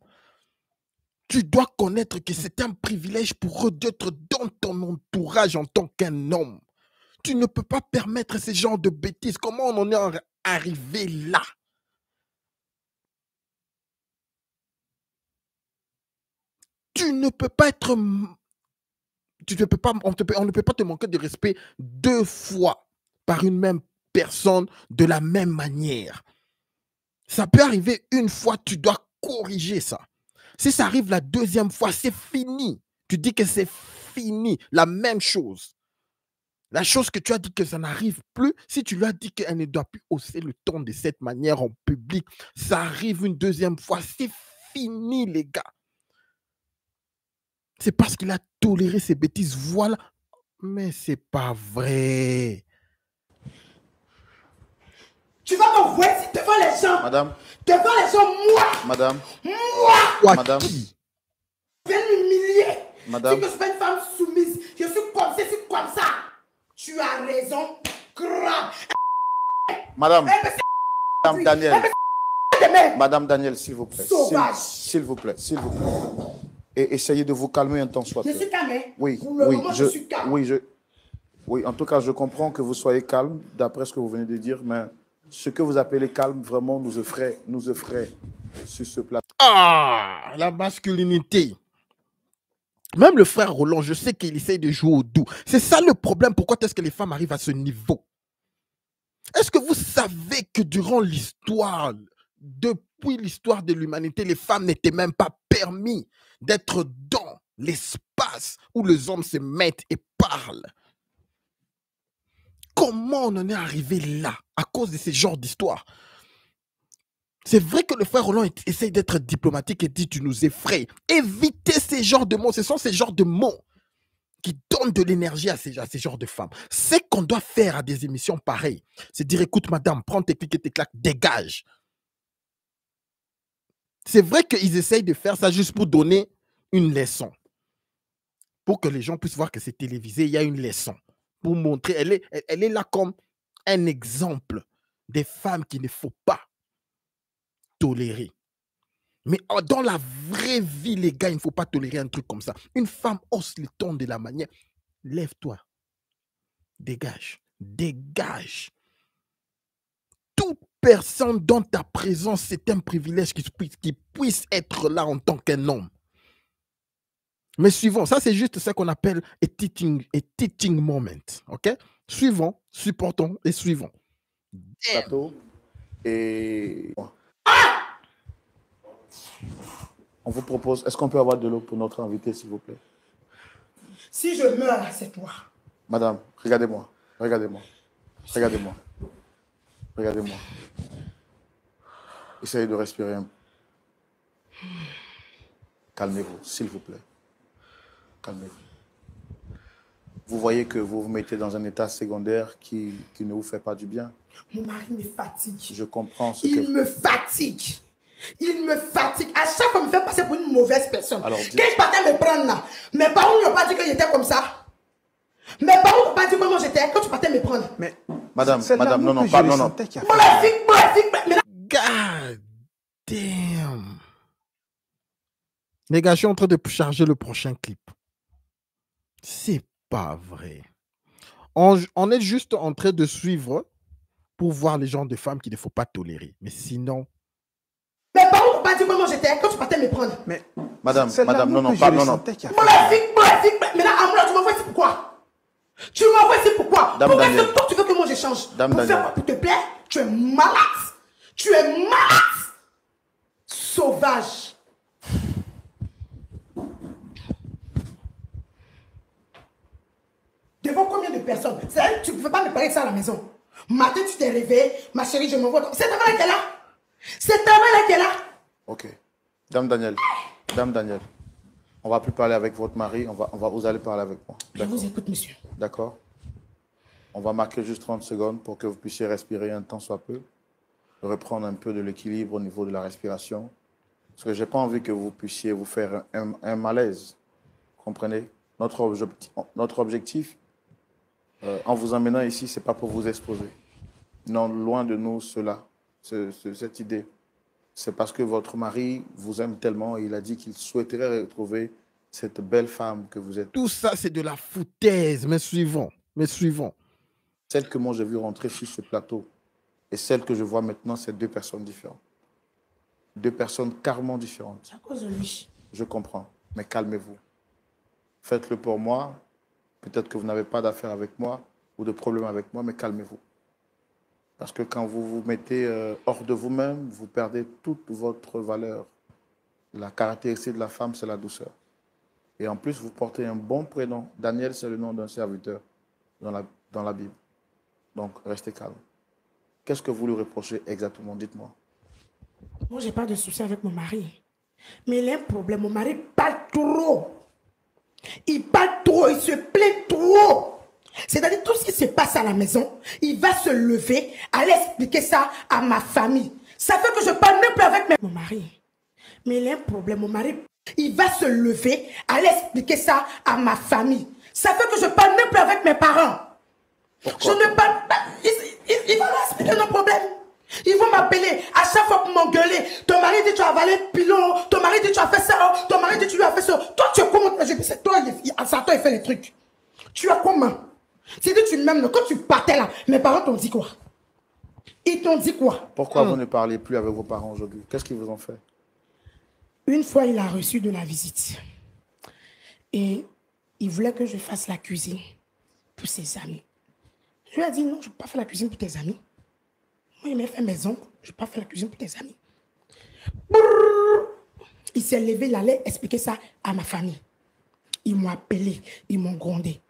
tu dois connaître que c'est un privilège pour eux d'être dans ton entourage en tant qu'un homme. Tu ne peux pas permettre ce genre de bêtises. Comment on en est arrivé là? Tu ne peux pas être... Tu ne peux pas, on ne peut pas te manquer de respect 2 fois par une même personne de la même manière. Ça peut arriver une fois, tu dois corriger ça. Si ça arrive la 2e fois, c'est fini. Tu dis que c'est fini. La même chose. La chose que tu as dit que ça n'arrive plus, si tu lui as dit qu'elle ne doit plus hausser le ton de cette manière en public, ça arrive une 2e fois, c'est fini, les gars. C'est parce qu'il a toléré ces bêtises, voilà. Mais c'est pas vrai. Tu vas m'envoyer devant les gens. Madame. Devant les gens, moi. Madame. Moi. Madame. Je vais m'humilier. Madame. Si que je suis pas une femme soumise, je suis comme ça, je suis comme ça. Tu as raison. Grave. Madame. Eh, mais Madame Daniel. c'est demain. Madame Daniel, s'il vous plaît. Sauvage. S'il vous plaît, s'il vous plaît. Et essayez de vous calmer un temps soit Je peu. suis calmé. Oui, Pour le oui, moment, je suis calme. oui, en tout cas, je comprends que vous soyez calme, d'après ce que vous venez de dire, mais ce que vous appelez calme, vraiment, nous effraie sur ce plateau. Ah, la masculinité. Même le frère Roland, je sais qu'il essaye de jouer au doux. C'est ça le problème. Pourquoi est-ce que les femmes arrivent à ce niveau? Est-ce que vous savez que durant l'histoire, depuis l'histoire de l'humanité, les femmes n'étaient même pas permis d'être dans l'espace où les hommes se mettent et parlent? Comment on en est arrivé là à cause de ce genre d'histoire? C'est vrai que le frère Roland essaye d'être diplomatique et dit tu nous effraies. Évitez ces genres de mots. Ce sont ces genres de mots qui donnent de l'énergie à ces genres de femmes. Ce qu'on doit faire à des émissions pareilles, c'est dire écoute madame, prends tes clics et tes claques, dégage. C'est vrai qu'ils essayent de faire ça juste pour donner une leçon. Pour que les gens puissent voir que c'est télévisé, il y a une leçon. Pour montrer, elle est là comme un exemple des femmes qu'il ne faut pas tolérer. Mais dans la vraie vie, les gars, il ne faut pas tolérer un truc comme ça. Une femme hausse le ton de la manière. Lève-toi. Dégage. Dégage. Toute personne dans ta présence, c'est un privilège qui puisse être là en tant qu'un homme. Mais suivons. Ça, c'est juste ce qu'on appelle a teaching moment. OK? Suivons, supportons et suivons. Plateau. Et on vous propose, est-ce qu'on peut avoir de l'eau pour notre invité, s'il vous plaît? Si je meurs, c'est toi. Madame, regardez-moi. Regardez-moi. Regardez-moi. Regardez-moi. Essayez de respirer un peu. Calmez-vous, s'il vous plaît. Calmez-vous. Vous voyez que vous vous mettez dans un état secondaire qui ne vous fait pas du bien. Mon mari me fatigue. Je comprends ce Il me fatigue. Il me fatigue. À chaque fois, il me fait passer pour une mauvaise personne. Alors, quand il partait me prendre là, mes parents n'ont pas dit que j'étais comme ça. Mes parents n'ont pas dit comment j'étais quand tu partais me prendre. Mais Madame, non, non. God damn. Les gars, je suis en train de charger le prochain clip. C'est pas vrai. On est juste en train de suivre pour voir les genres de femmes qu'il ne faut pas tolérer. Mais sinon... Mes parents n'ont pas dit comment j'étais quand tu partais me prendre. Mais Madame, non. Mon fille, maintenant, Amoula, tu m'envoies ici pourquoi? Tu m'envoies ici pourquoi? Dame Pour Daniel. que toi, tu veux que moi je change? Dame pour Daniel. faire quoi? Pour te plaire? Tu es malade. Tu es malade. Sauvage. Devant combien de personnes? C'est-à-dire que tu ne peux pas me parler de ça à la maison. Matin, tu t'es réveillé, ma chérie, je m'envoie. C'est ta mère qui est là. C'est ta mère qui est là. Ok. Dame Daniel, on va plus parler avec votre mari, vous allez parler avec moi. Je vous écoute, monsieur. D'accord. On va marquer juste 30 secondes pour que vous puissiez respirer un temps soit peu, reprendre un peu de l'équilibre au niveau de la respiration. Parce que je n'ai pas envie que vous puissiez vous faire un malaise. Comprenez? Notre objectif, en vous emmenant ici, ce n'est pas pour vous exposer. Non, loin de nous, cette idée. C'est parce que votre mari vous aime tellement et il a dit qu'il souhaiterait retrouver cette belle femme que vous êtes. Tout ça, c'est de la foutaise. Mais suivons. Celle que moi j'ai vue rentrer sur ce plateau et celle que je vois maintenant, c'est deux personnes différentes. Deux personnes carrément différentes. C'est à cause de lui. Je comprends, mais calmez-vous. Faites-le pour moi. Peut-être que vous n'avez pas d'affaire avec moi ou de problème avec moi, mais calmez-vous. Parce que quand vous vous mettez hors de vous-même, vous perdez toute votre valeur. La caractéristique de la femme, c'est la douceur. Et en plus, vous portez un bon prénom. Daniel, c'est le nom d'un serviteur dans la Bible. Donc, restez calme. Qu'est-ce que vous lui reprochez exactement? Dites-moi. Moi, j'ai pas de souci avec mon mari. Mais il a un problème. Mon mari parle trop. Il parle trop. Il se plaint trop. C'est-à-dire, tout ce qui se passe à la maison, il va se lever, aller expliquer ça à ma famille. Ça fait que je parle même plus avec mon mari. Mais il a un problème. Mon mari, il va se lever, aller expliquer ça à ma famille. Ça fait que je parle même plus avec mes parents. Pourquoi? Je ne parle pas. Ils vont m'expliquer nos problèmes. Ils vont m'appeler à chaque fois pour m'engueuler. Ton mari dit tu as avalé le pilon. Ton mari dit tu as fait ça. Ton mari dit tu lui as fait ça. Toi tu es comment? Je dis c'est toi, ça toi il fait les trucs. Tu es comment? C'est que tu m'aimes. Quand tu partais là, mes parents t'ont dit quoi? Ils t'ont dit quoi? Pourquoi vous ne parlez plus avec vos parents aujourd'hui? Qu'est-ce qu'ils vous ont fait? Une fois, il a reçu de la visite. Et il voulait que je fasse la cuisine pour ses amis. Je lui ai dit non, je ne peux pas faire la cuisine pour tes amis. Moi, il m'a fait maison, je ne peux pas faire la cuisine pour tes amis. Brrr. Il s'est levé, il allait expliquer ça à ma famille. Ils m'ont appelé, ils m'ont grondé.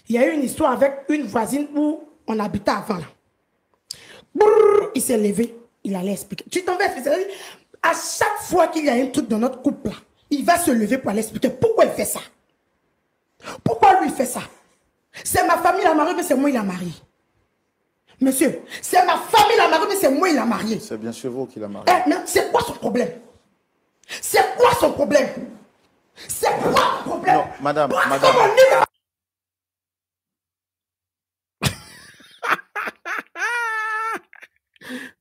Il y a eu une histoire avec une voisine où on habitait avant. Là. Brrr. Il s'est levé, il allait expliquer. Tu t'en vas expliquer. À chaque fois qu'il y a un truc dans notre couple, là, il va se lever pour aller expliquer pourquoi il fait ça. Pourquoi lui fait ça? C'est ma famille la mariée, mais c'est moi il a marié. Monsieur, c'est ma famille la mariée, mais c'est moi il a marié. C'est bien sûr vous qui l'a marié. Eh, mais c'est quoi son problème? C'est quoi son problème? C'est quoi son problème? Non, madame.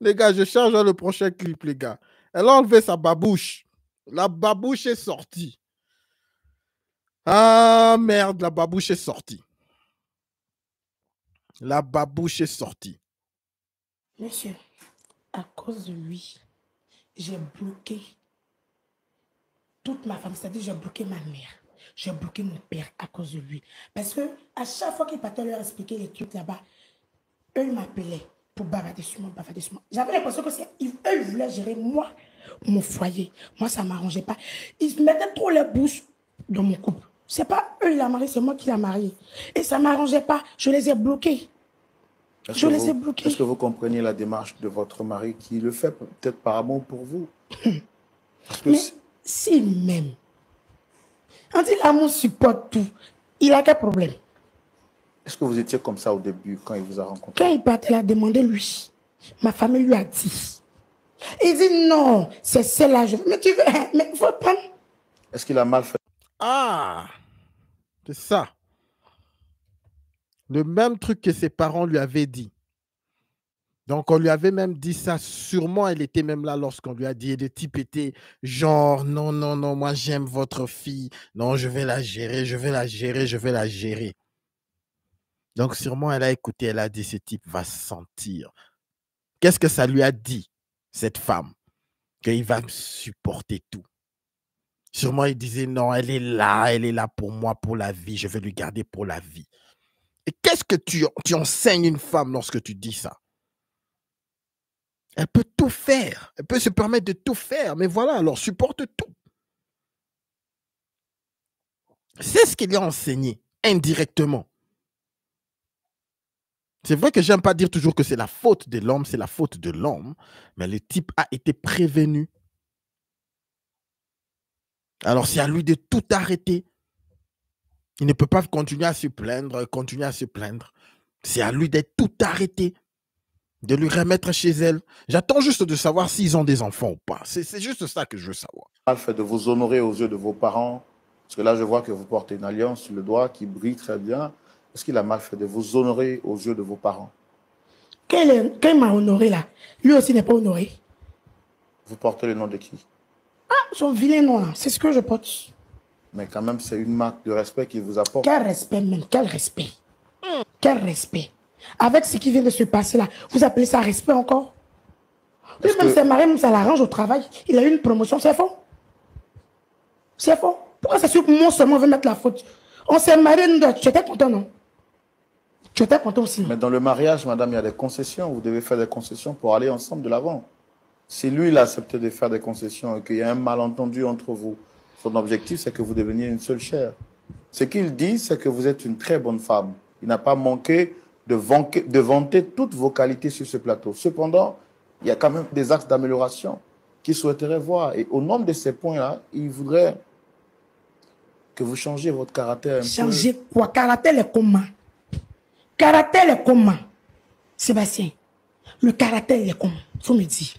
Les gars, je charge le prochain clip, les gars. Elle a enlevé sa babouche. La babouche est sortie. Ah, merde, la babouche est sortie. La babouche est sortie. Monsieur, à cause de lui, j'ai bloqué toute ma famille. C'est-à-dire, j'ai bloqué ma mère. J'ai bloqué mon père à cause de lui. Parce que à chaque fois qu'il partait leur expliquer les trucs là-bas, eux, ils m'appelaient pour bavarder sur moi. J'avais l'impression que eux, ils voulaient gérer moi, mon foyer. Moi, ça ne m'arrangeait pas. Ils mettaient trop les bouches dans mon couple. C'est pas eux, ils l'ont marié, c'est moi qui l'ai marié. Et ça ne m'arrangeait pas. Je les ai bloqués. Est-ce que vous comprenez la démarche de votre mari qui le fait peut-être par amour pour vous? Parce que mais s'il m'aime, On dit l'amour supporte tout. Il a quel problème? Est-ce que vous étiez comme ça au début, quand il vous a rencontré? Quand il partait, il a demandé lui. Ma famille lui a dit. Il dit non, c'est celle-là. Mais tu veux, mais il faut prendre. Est-ce qu'il a mal fait? Ah, c'est ça. Le même truc que ses parents lui avaient dit. Donc, on lui avait même dit ça. Sûrement, elle était même là lorsqu'on lui a dit. Et le type était genre, non, non, non, moi j'aime votre fille. Non, je vais la gérer, je vais la gérer, je vais la gérer. Donc, sûrement, elle a écouté, elle a dit, ce type va se sentir. Qu'est-ce que ça lui a dit, cette femme? Qu'il va me supporter tout. Sûrement, il disait, non, elle est là pour moi, pour la vie, je vais lui garder pour la vie. Et qu'est-ce que tu enseignes une femme lorsque tu dis ça? Elle peut tout faire, elle peut se permettre de tout faire, mais voilà, alors supporte tout. C'est ce qu'il lui a enseigné, indirectement. C'est vrai que j'aime pas dire toujours que c'est la faute de l'homme, c'est la faute de l'homme, mais le type a été prévenu. Alors c'est à lui de tout arrêter. Il ne peut pas continuer à se plaindre, continuer à se plaindre. C'est à lui d'être tout arrêté, de lui remettre chez elle. J'attends juste de savoir s'ils ont des enfants ou pas. C'est juste ça que je veux savoir. Mal fait de vous honorer aux yeux de vos parents, parce que là je vois que vous portez une alliance sur le doigt qui brille très bien. Est-ce qu'il a mal fait de vous honorer aux yeux de vos parents? Quand il m'a honoré là, lui aussi n'est pas honoré. Vous portez le nom de qui? Ah, son vilain nom là, c'est ce que je porte. Mais quand même, c'est une marque de respect qu'il vous apporte. Quel respect même, quel respect. Quel respect. Avec ce qui vient de se passer là, vous appelez ça respect encore? Lui-même s'est marié, même ça l'arrange au travail. Il a eu une promotion, c'est faux. C'est faux. Pourquoi c'est sur moi seulement veut mettre la faute? On s'est marié, tu étais content, non? Tu étais content aussi. Mais dans le mariage, madame, il y a des concessions. Vous devez faire des concessions pour aller ensemble de l'avant. Si lui, il a accepté de faire des concessions et qu'il y a un malentendu entre vous, son objectif, c'est que vous deveniez une seule chair. Ce qu'il dit, c'est que vous êtes une très bonne femme. Il n'a pas manqué de vanter toutes vos qualités sur ce plateau. Cependant, il y a quand même des axes d'amélioration qu'il souhaiterait voir. Et au nombre de ces points-là, il voudrait que vous changiez votre caractère. Changer quoi? Caractère est comment? Caractère est comment? Sébastien, le caractère est comment? Il faut me dire.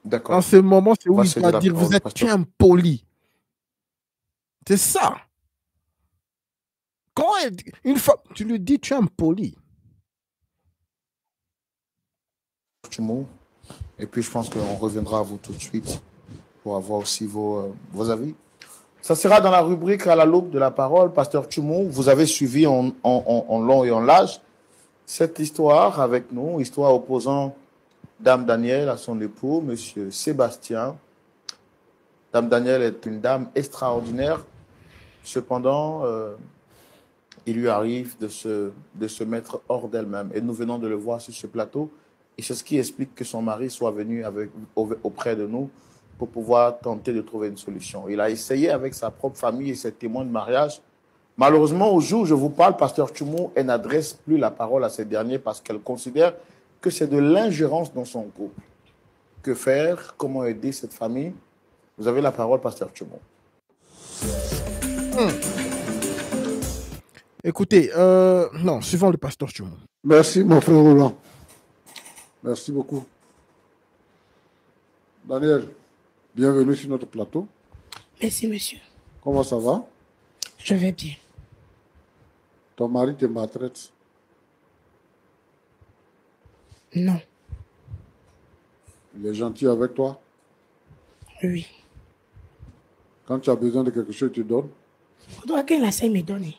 D'accord. En ce moment, c'est où il va dire, vous êtes impoli. C'est ça. Quand une fois, tu lui dis, tu es impoli. Et puis, je pense qu'on reviendra à vous tout de suite pour avoir aussi vos avis. Ça sera dans la rubrique à la loupe de la parole. Pasteur Tchumou, vous avez suivi en long et en large cette histoire avec nous, histoire opposant Dame Danielle à son époux, Monsieur Sébastien. Dame Danielle est une dame extraordinaire. Cependant, il lui arrive de se mettre hors d'elle-même. Et nous venons de le voir sur ce plateau. Et c'est ce qui explique que son mari soit venu auprès de nous pour pouvoir tenter de trouver une solution. Il a essayé avec sa propre famille et ses témoins de mariage. Malheureusement, au jour où je vous parle, Pasteur Tchumou, elle n'adresse plus la parole à ces derniers parce qu'elle considère que c'est de l'ingérence dans son couple. Que faire? Comment aider cette famille? Vous avez la parole, Pasteur Tchumou. Écoutez, non, suivons le Pasteur Tchumou. Merci, mon frère Roland. Merci beaucoup. Daniel, bienvenue sur notre plateau. Merci, monsieur. Comment ça va? Je vais bien. Ton mari te maltraite? Non. Il est gentil avec toi? Oui. Quand tu as besoin de quelque chose, tu donnes? Qu'il essaie de me donner.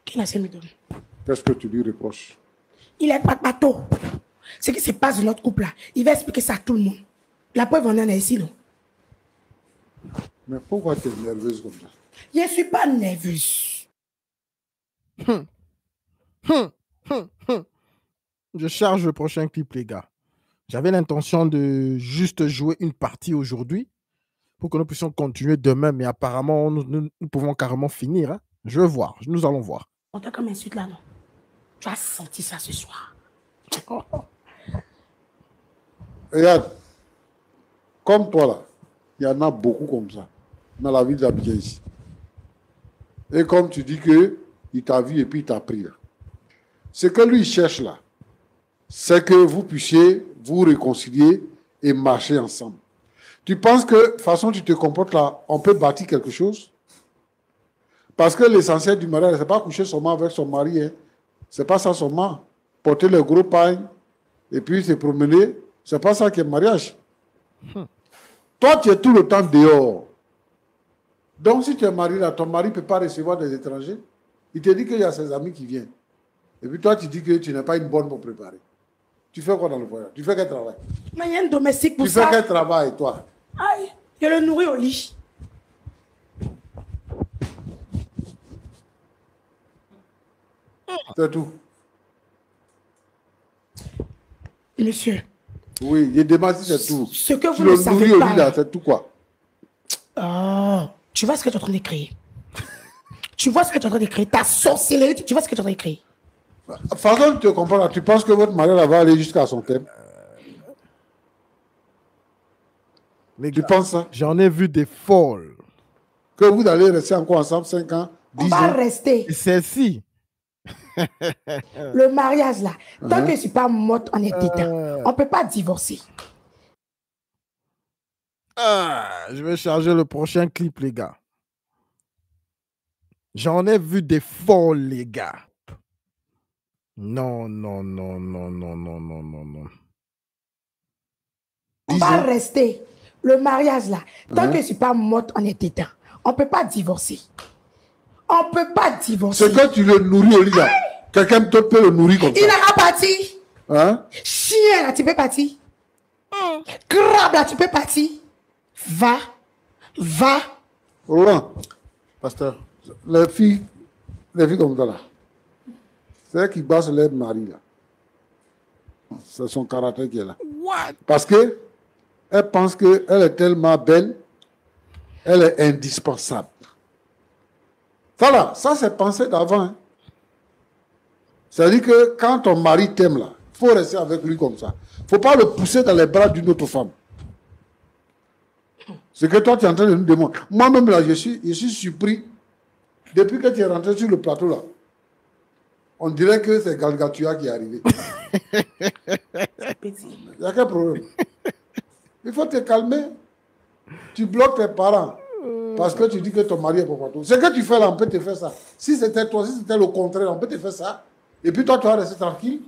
Qu'il essaie de me donner. Qu'est-ce que tu lui reproches? Il est pas bateau. Ce qui se passe dans notre couple là, il va expliquer ça à tout le monde. La preuve en est ici, non? Mais pourquoi tu es nerveuse comme ça? Je ne suis pas nerveuse. Je charge le prochain clip, les gars. J'avais l'intention de juste jouer une partie aujourd'hui pour que nous puissions continuer demain, mais apparemment, nous pouvons carrément finir. Hein. Je veux voir, nous allons voir. On t'a comme insulte là, non? Tu as senti ça ce soir. Regarde, comme toi là, il y en a beaucoup comme ça dans la ville d'Abidjan ici. Et comme tu dis qu'il t'a vu et puis il t'a pris là. Ce que lui cherche là, c'est que vous puissiez vous réconcilier et marcher ensemble. Tu penses que, de toute façon, tu te comportes là, on peut bâtir quelque chose? Parce que l'essentiel du mariage, ce n'est pas coucher seulement avec son mari. Hein. Ce n'est pas ça seulement. Porter le gros pain et puis se promener, ce n'est pas ça qui est le mariage. Toi, tu es tout le temps dehors. Donc, si tu es marié là, ton mari ne peut pas recevoir des étrangers. Il te dit qu'il y a ses amis qui viennent. Et puis toi, tu dis que tu n'es pas une bonne pour préparer. Tu fais quoi dans le voyage? Tu fais quel travail? Mais il y a un domestique pour Tu ça. fais quel travail, toi? Aïe, je le nourris au lit. C'est tout. Monsieur, Oui, je demande si c'est tout. ce que Tu vous le ne nourris savez au pas. lit là, c'est tout quoi? Oh, tu vois ce que tu es en train de créer. Tu vois ce que tu es en train de créer. Ta sorcellerie, tu vois ce que tu es en train de créer. Façon de te comprendre, tu penses que votre mariage va aller jusqu'à son thème? Les Tu gars, penses ça? j'en ai vu des folles. Que vous allez rester encore ensemble 5 ans, On 10 va ans? rester. Et celle-ci, Le mariage là, tant que je ne suis pas morte en état, on ne peut pas divorcer. je vais charger le prochain clip, les gars. J'en ai vu des folles, les gars. Non, non, non, non, non, non, non, non, non. On va rester. Le mariage là, tant que je ne suis pas morte en état, on ne peut pas divorcer. On ne peut pas divorcer. C'est que tu le nourris au lit là. Quelqu'un d'autre peut le nourrir comme Il ça. ira partir. Hein? Chien là, tu peux partir. Crabe là, tu peux partir. Va. Va. Roland, pasteur, les filles comme ça là, c'est elle qui bat sur leur mari là. C'est son caractère qui est là. What? Parce que elle pense qu'elle est tellement belle, elle est indispensable. Ça là, ça c'est pensé d'avant. Hein. C'est-à-dire que quand ton mari t'aime là, il faut rester avec lui comme ça. Il ne faut pas le pousser dans les bras d'une autre femme. C'est que toi tu es en train de nous demander. Moi-même là, je suis surpris. Depuis que tu es rentré sur le plateau là, on dirait que c'est Galgatua qui est arrivé. Il y a quel problème? Il faut te calmer. Tu bloques tes parents parce que tu dis que ton mari est pour tout. Ce que tu fais là, on peut te faire ça. Si c'était toi, si c'était le contraire, on peut te faire ça. Et puis toi, tu vas rester tranquille.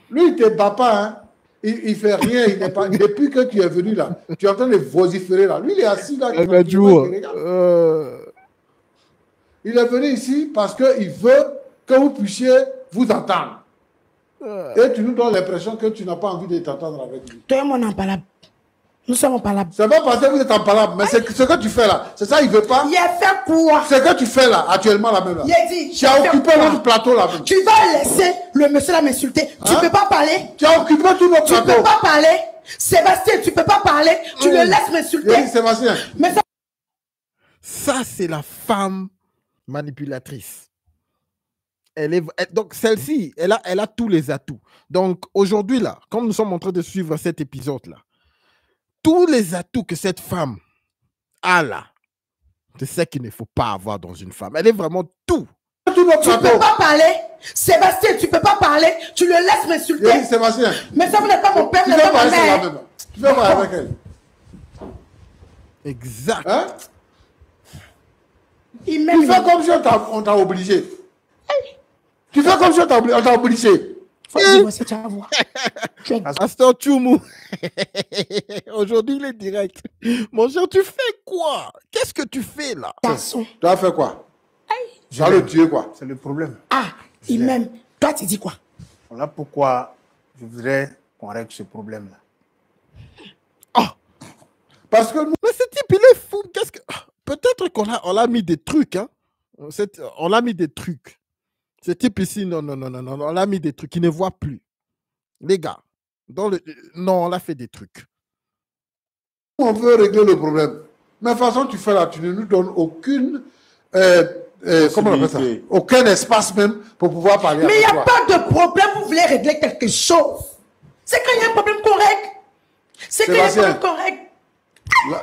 Lui, il ne te bat pas. Hein. Il ne fait rien. Il n'est pas... Depuis que tu es venu là, tu es en train de vociférer là. Lui, il est assis là. Il est venu ici parce qu'il veut que vous puissiez vous entendre. Et tu nous donnes l'impression que tu n'as pas envie de t'entendre avec lui. Toi et moi, on est impalable. Nous sommes impalables. C'est pas parce que vous êtes en parole, mais c'est ce que tu fais là. C'est ça, il ne veut pas. Il a fait quoi? Ce que tu fais là, actuellement là même là. Il a dit, tu as occupé notre plateau là même. Tu vas laisser le monsieur là m'insulter. Tu ne peux pas parler. Tu as occupé tout notre Tu plateau. ne peux pas parler. Sébastien, tu ne peux pas parler. Tu le laisses m'insulter. Oui, Sébastien. Mais Ça, c'est la femme manipulatrice. Donc, celle-ci, elle a tous les atouts. Donc, aujourd'hui, là, comme nous sommes en train de suivre cet épisode-là, tous les atouts que cette femme a là, c'est ce qu'il ne faut pas avoir dans une femme. Elle est vraiment tout. tu ne peux pas parler. Sébastien, tu ne peux pas parler. Tu le laisses m'insulter. Oui, Sébastien. Mais ça, vous n'êtes pas mon père, Tu vous veux n'êtes pas ma parler mère. même. Tu veux parler avec elle. Exact. Hein? Il Tu m'aime. fais comme si on t'a obligé. Tu fais comme si on t'a obligé. Faut divorcer, tu vas voir. Tu es Pasteur Tchoumou. Aujourd'hui, il est direct. Mon cher, tu fais quoi? Qu'est-ce que tu fais là? garçon. Tu as fait quoi? Tu vas le tuer quoi? C'est le problème. Ah, il m'aime. Toi, tu dis quoi? Voilà pourquoi je voudrais qu'on règle ce problème-là. Parce que nous, Mais ce type, il est fou. Qu'est-ce que... Peut-être on l'a mis des trucs. Hein? On l'a mis des trucs. Ce type ici, non, on l'a mis des trucs. Il ne voit plus. Les gars, non, on l'a fait des trucs. on veut régler le problème. Mais de toute façon, tu fais là, tu ne nous donnes aucune... comment on appelle ça? Aucun espace même pour pouvoir parler Mais il avec n'y a toi. pas de problème. Vous voulez régler quelque chose. C'est qu'il y a un problème correct. C'est qu'il y a un Sébastien. problème correct.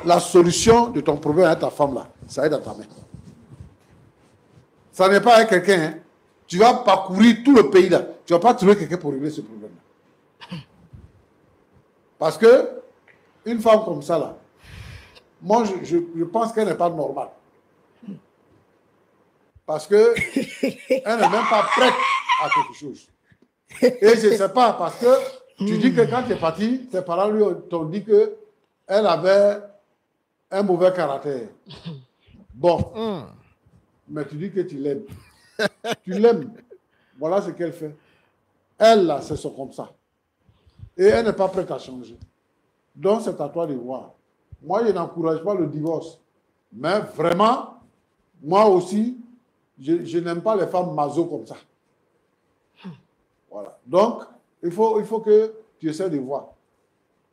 La solution de ton problème à ta femme là, ça est dans ta main. Ça n'est pas avec quelqu'un. Hein. Tu vas parcourir tout le pays là. Tu ne vas pas trouver quelqu'un pour régler ce problème-là. Parce que une femme comme ça là, moi je pense qu'elle n'est pas normale. Parce que elle n'est même pas prête à quelque chose. Et je ne sais pas, parce que tu dis que quand tu es parti, tes parents lui t'ont dit qu'elle avait un mauvais caractère. Bon. Mais tu dis que tu l'aimes. Tu l'aimes. Voilà ce qu'elle fait. Elle, là, c'est comme ça. Et elle n'est pas prête à changer. Donc, c'est à toi de voir. Moi, je n'encourage pas le divorce. Mais vraiment, moi aussi, je n'aime pas les femmes maso comme ça. Voilà. Donc, il faut que tu essaies de voir.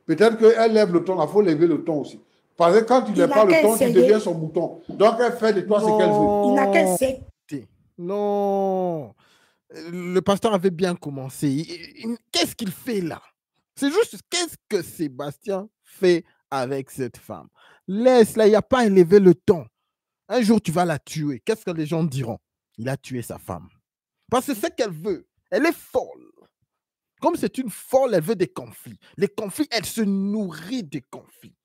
Peut-être qu'elle lève le ton, il faut lever le ton aussi. Parce que quand tu ne lèves pas le ton, tu deviens son mouton. Donc, elle fait de toi ce qu'elle veut. Il n'a qu'à essayer. Non. Le pasteur avait bien commencé. Qu'est-ce qu'il fait là? C'est juste, qu'est-ce que Sébastien fait avec cette femme? Laisse-la, il n'y a pas à élever le ton. Un jour, tu vas la tuer. Qu'est-ce que les gens diront? Il a tué sa femme. Parce que c'est ce qu'elle veut. Elle est folle. Comme c'est une folle, elle veut des conflits. Les conflits, elle se nourrit des conflits.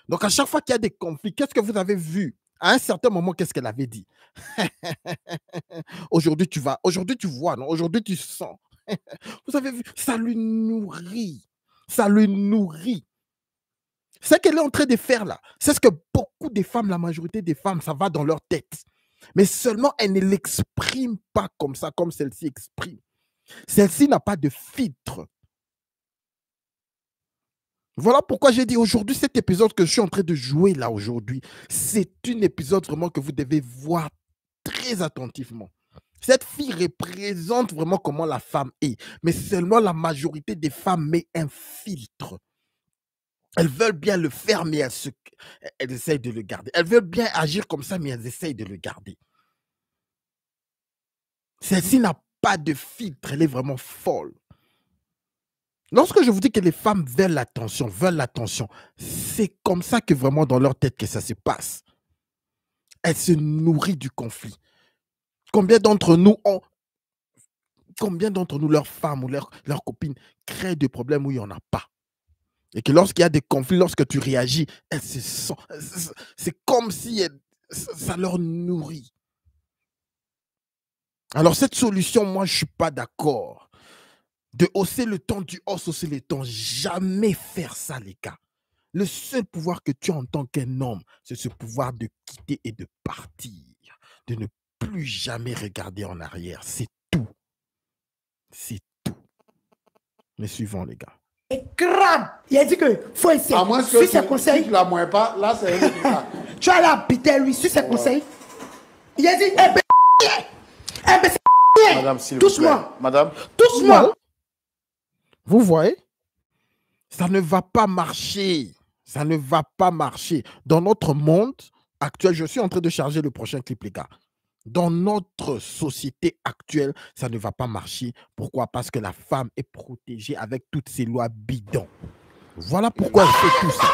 Donc, à chaque fois qu'il y a des conflits, qu'est-ce que vous avez vu? À un certain moment, qu'est-ce qu'elle avait dit? Aujourd'hui, tu vois, non? Aujourd'hui, tu sens. Vous avez vu? Ça lui nourrit. Ça lui nourrit. Ce qu'elle est en train de faire là, c'est ce que beaucoup de femmes, la majorité des femmes, ça va dans leur tête. Mais seulement, elles ne l'expriment pas comme ça, comme celle-ci exprime. Celle-ci n'a pas de filtre. Voilà pourquoi j'ai dit aujourd'hui, cet épisode que je suis en train de jouer là aujourd'hui, c'est un épisode vraiment que vous devez voir très attentivement. Cette fille représente vraiment comment la femme est, mais seulement la majorité des femmes met un filtre. Elles veulent bien le faire, mais elles essayent de le garder. Elles veulent bien agir comme ça, mais elles essayent de le garder. Celle-ci n'a pas de filtre, elle est vraiment folle. Lorsque je vous dis que les femmes veulent l'attention, c'est comme ça que vraiment dans leur tête que ça se passe. Elles se nourrissent du conflit. Combien d'entre nous, leurs femmes ou leurs copines, créent des problèmes où il n'y en a pas? Et que lorsqu'il y a des conflits, lorsque tu réagis, elles se sentent. C'est comme si ça leur nourrit. Alors cette solution, moi, je ne suis pas d'accord. De hausser le ton, tu hausses aussi le ton. Jamais faire ça, les gars. Le seul pouvoir que tu as en tant qu'un homme, c'est ce pouvoir de quitter et de partir. De ne plus jamais regarder en arrière. C'est tout. C'est tout. Mais suivons, les gars. Et crame. Il a dit que faut essayer. À moins que suis ses conseils. tu ne la moins pas, là, c'est un autre cas. Tu as la pité, lui, suis ses conseils. Il a dit, Madame, s'il vous plaît. Touche-moi. Madame. Touche-moi. Vous voyez? Ça ne va pas marcher. Ça ne va pas marcher. Dans notre monde actuel, je suis en train de charger le prochain clip, les gars. Dans notre société actuelle, ça ne va pas marcher. Pourquoi? Parce que la femme est protégée avec toutes ces lois bidons. Voilà pourquoi elle fait tout ça.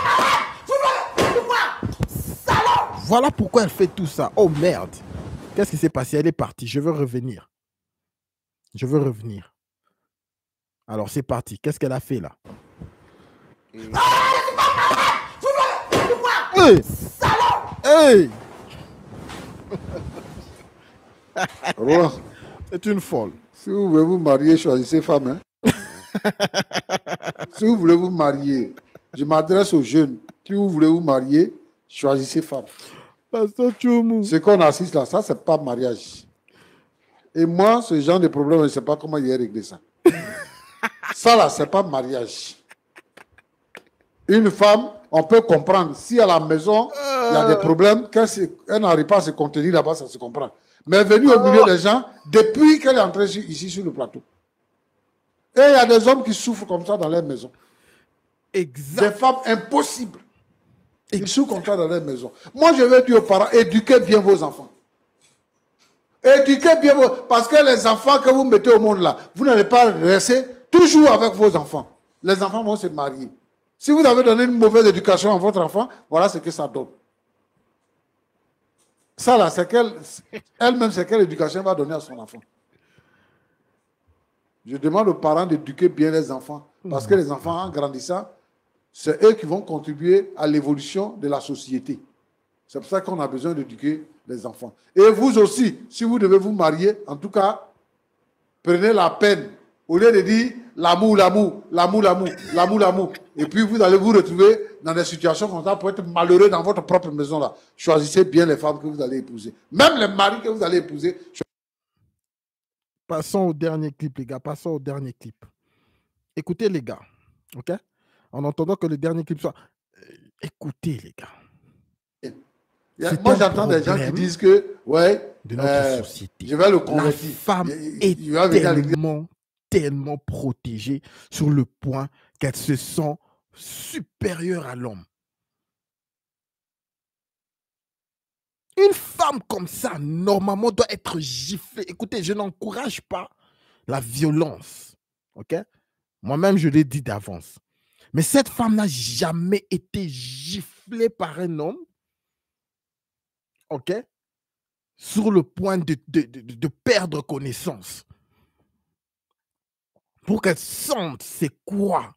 Voilà pourquoi elle fait tout ça. Oh merde. Qu'est-ce qui s'est passé? Elle est partie. Je veux revenir. Je veux revenir. Alors c'est parti. Qu'est-ce qu'elle a fait là? Hey! Hey! Roi, C'est une folle. si vous voulez vous marier, choisissez femme. Hein? Si vous voulez vous marier, je m'adresse aux jeunes. Si vous voulez vous marier, choisissez femme. Pasteur Tchoumou. Ce qu'on assiste là, ça, c'est pas mariage. Et moi, ce genre de problème, je ne sais pas comment il a réglé ça. Ça là, c'est pas mariage. Une femme, on peut comprendre. Si à la maison, il y a des problèmes, qu'elle n'arrive pas à se contenir là-bas, ça se comprend. Mais venue au milieu des gens, depuis qu'elle est entrée ici sur le plateau. Et il y a des hommes qui souffrent comme ça dans leur maison. Exact. Des femmes impossibles. Ils souffrent comme ça dans leur maison. Moi, je vais dire aux parents, éduquez bien vos enfants. Éduquez bien vos... Parce que les enfants que vous mettez au monde là, vous n'allez pas rester toujours avec vos enfants. Les enfants vont se marier. Si vous avez donné une mauvaise éducation à votre enfant, voilà ce que ça donne. Ça, là, c'est elle-même, c'est quelle éducation elle va donner à son enfant. Je demande aux parents d'éduquer bien les enfants. Parce que les enfants, en grandissant, c'est eux qui vont contribuer à l'évolution de la société. C'est pour ça qu'on a besoin d'éduquer les enfants. Et vous aussi, si vous devez vous marier, en tout cas, prenez la peine. Au lieu de dire l'amour, l'amour, l'amour, l'amour, l'amour, l'amour. Et puis vous allez vous retrouver dans des situations comme ça pour être malheureux dans votre propre maison là. Choisissez bien les femmes que vous allez épouser. Même les maris que vous allez épouser. Passons au dernier clip, les gars. Passons au dernier clip. Écoutez, les gars. OK? En entendant que le dernier clip soit... écoutez, les gars. Moi, j'entends des gens qui disent que, ouais, de notre société. Je vais le La convertir. femme est tellement protégée sur le point qu'elle se sent supérieure à l'homme. Une femme comme ça, normalement, doit être giflée. Écoutez, je n'encourage pas la violence. OK? Moi-même, je l'ai dit d'avance. Mais cette femme n'a jamais été giflée par un homme. OK? Sur le point de perdre connaissance. Pour qu'elle sente c'est quoi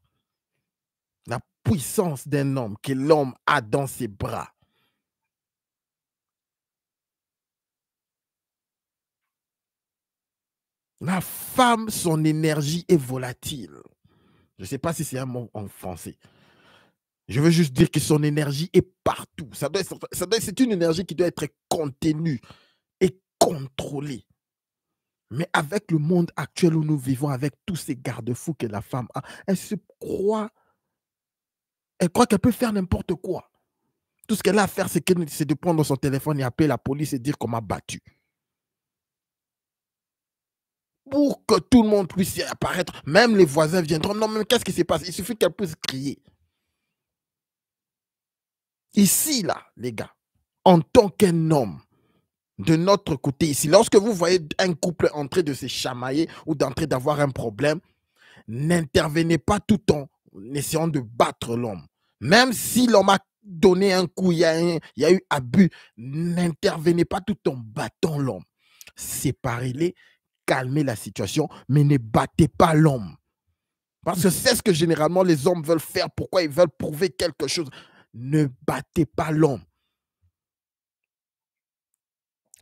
la puissance d'un homme que l'homme a dans ses bras. La femme, son énergie est volatile. Je ne sais pas si c'est un mot en français. Je veux juste dire que son énergie est partout. C'est une énergie qui doit être contenue et contrôlée. Mais avec le monde actuel où nous vivons, avec tous ces garde-fous que la femme a, elle croit qu'elle peut faire n'importe quoi. Tout ce qu'elle a à faire, c'est de prendre son téléphone et appeler la police et dire qu'on m'a battu. Pour que tout le monde puisse y apparaître, même les voisins viendront. Non, mais qu'est-ce qui s'est passé? Il suffit qu'elle puisse crier. Ici, là, les gars, en tant qu'un homme, de notre côté ici, lorsque vous voyez un couple en train de se chamailler ou d'entrer d'avoir un problème, n'intervenez pas tout en essayant de battre l'homme. Même si l'homme a donné un coup, il y a eu abus, n'intervenez pas tout en battant l'homme. Séparez-les, calmez la situation, mais ne battez pas l'homme. Parce que c'est ce que généralement les hommes veulent faire. Pourquoi ils veulent prouver quelque chose? Ne battez pas l'homme.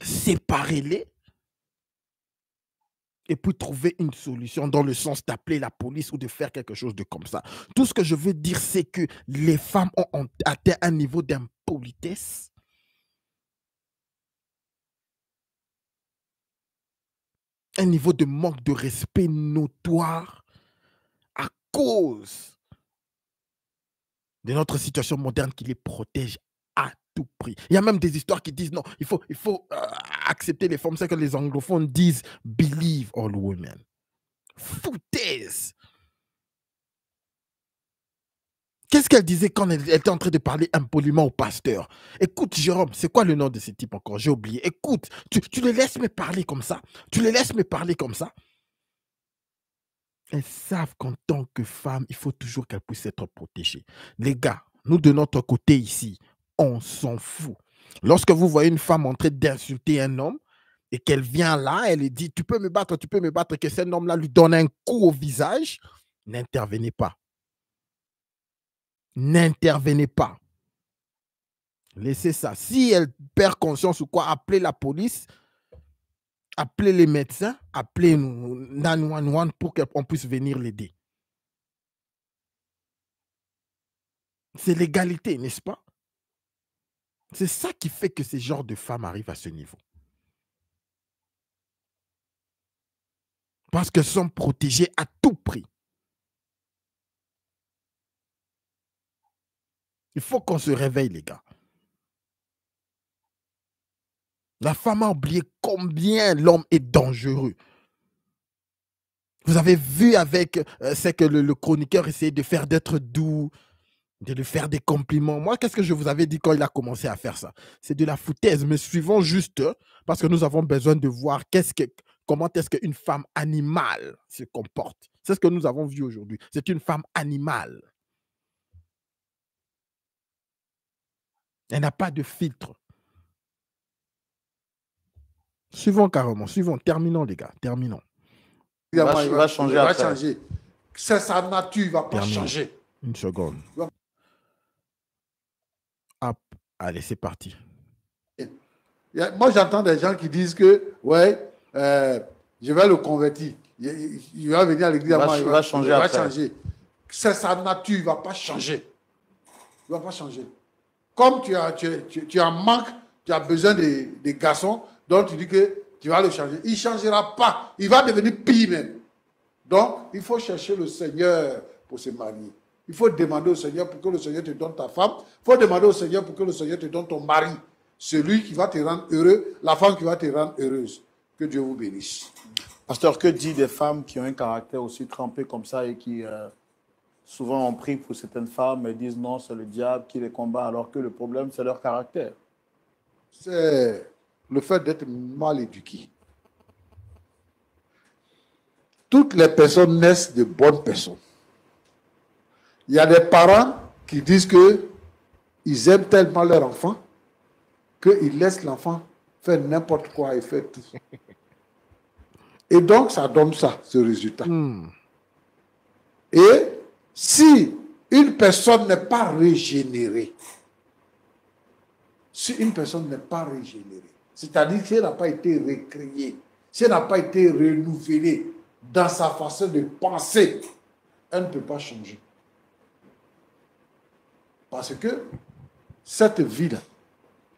Séparez-les et puis trouver une solution dans le sens d'appeler la police ou de faire quelque chose de comme ça. Tout ce que je veux dire, c'est que les femmes ont atteint un niveau d'impolitesse, un niveau de manque de respect notoire à cause de notre situation moderne qui les protège à tout prix. Il y a même des histoires qui disent non, il faut accepter les femmes. C'est que les anglophones disent believe all women. Foutaise. Qu'est-ce qu'elle disait quand elle était en train de parler impoliment au pasteur? Écoute, Jérôme, c'est quoi le nom de ce type encore? J'ai oublié. Écoute, tu les laisses me parler comme ça? Tu les laisses me parler comme ça? Elles savent qu'en tant que femme, il faut toujours qu'elles puissent être protégées. Les gars, nous de notre côté ici, on s'en fout. Lorsque vous voyez une femme en train d'insulter un homme et qu'elle vient là, elle lui dit « tu peux me battre, que cet homme-là lui donne un coup au visage », n'intervenez pas. N'intervenez pas. Laissez ça. Si elle perd conscience ou quoi, appelez la police, appelez les médecins, appelez 911 pour qu'on puisse venir l'aider. C'est l'égalité, n'est-ce pas? C'est ça qui fait que ces genres de femmes arrivent à ce niveau. Parce qu'elles sont protégées à tout prix. Il faut qu'on se réveille, les gars. La femme a oublié combien l'homme est dangereux. Vous avez vu avec ce que le chroniqueur essayait de faire, d'être doux, de lui faire des compliments. Moi, qu'est-ce que je vous avais dit quand il a commencé à faire ça? C'est de la foutaise, mais suivons juste, parce que nous avons besoin de voir comment est-ce qu'une femme animale se comporte. C'est ce que nous avons vu aujourd'hui. C'est une femme animale. Elle n'a pas de filtre. Suivons carrément, suivons. Terminons, les gars, terminons. Il va changer après. C'est sa nature, il ne va pas Terminons. changer. Une seconde. Hop. Allez, c'est parti. Moi, j'entends des gens qui disent que, ouais, je vais le convertir. Il va venir à l'église, il va changer. C'est sa nature, il ne va pas changer. Il ne va pas changer. Comme tu as manque, tu as besoin des garçons, donc tu dis que tu vas le changer. Il ne changera pas. Il va devenir pire même. Donc, il faut chercher le Seigneur pour se marier. Il faut demander au Seigneur pour que le Seigneur te donne ta femme. Il faut demander au Seigneur pour que le Seigneur te donne ton mari. Celui qui va te rendre heureux, la femme qui va te rendre heureuse. Que Dieu vous bénisse. Pasteur, que dit des femmes qui ont un caractère aussi trempé comme ça et qui souvent ont pris pour certaines femmes et disent non, c'est le diable qui les combat alors que le problème, c'est leur caractère? C'est le fait d'être mal éduqué. Toutes les personnes naissent de bonnes personnes. Il y a des parents qui disent qu'ils aiment tellement leur enfant qu'ils laissent l'enfant faire n'importe quoi et faire tout. Et donc, ça donne ça, ce résultat. Et si une personne n'est pas régénérée, c'est-à-dire si elle n'a pas été recréée, si elle n'a pas été renouvelée dans sa façon de penser, elle ne peut pas changer. Parce que cette vie-là,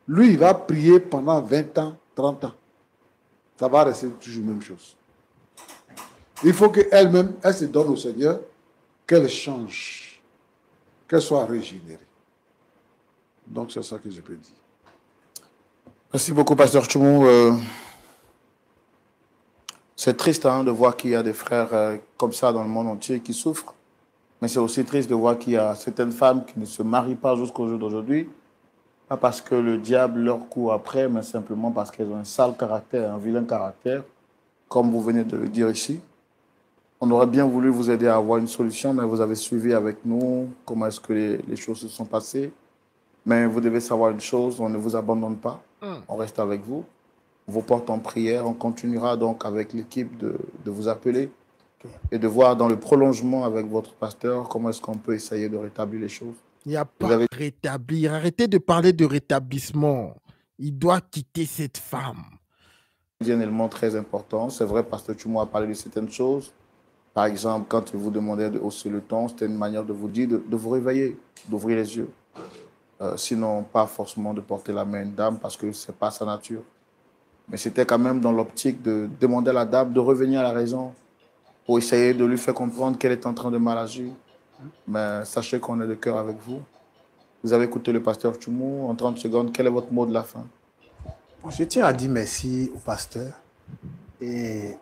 lui, il va prier pendant 20 ans, 30 ans. Ça va rester toujours la même chose. Il faut qu'elle-même, elle se donne au Seigneur, qu'elle change, qu'elle soit régénérée. Donc, c'est ça que je peux dire. Merci beaucoup, Pasteur Tchoumou. C'est triste de voir qu'il y a des frères comme ça dans le monde entier qui souffrent. Mais c'est aussi triste de voir qu'il y a certaines femmes qui ne se marient pas jusqu'au jour d'aujourd'hui. Pas parce que le diable leur court après, mais simplement parce qu'elles ont un sale caractère, un vilain caractère, comme vous venez de le dire ici. On aurait bien voulu vous aider à avoir une solution, mais vous avez suivi avec nous comment est-ce que les choses se sont passées. Mais vous devez savoir une chose, on ne vous abandonne pas, on reste avec vous. On vous porte en prière, on continuera donc avec l'équipe de vous appeler et de voir dans le prolongement avec votre pasteur comment est-ce qu'on peut essayer de rétablir les choses. Il n'y a pas de rétablir. Arrêtez de parler de rétablissement. Il doit quitter cette femme. C'est un élément très important. C'est vrai, Pasteur Tchoumou a parlé de certaines choses. Par exemple, quand il vous demandait de hausser le ton, c'était une manière de vous dire de vous réveiller, d'ouvrir les yeux. Sinon, pas forcément de porter la main à une dame parce que ce n'est pas sa nature. Mais c'était quand même dans l'optique de demander à la dame de revenir à la raison pour essayer de lui faire comprendre qu'elle est en train de mal agir. Mais sachez qu'on est de cœur avec vous. Vous avez écouté le pasteur Tchoumou. En 30 secondes, quel est votre mot de la fin? Je tiens à dire merci au pasteur et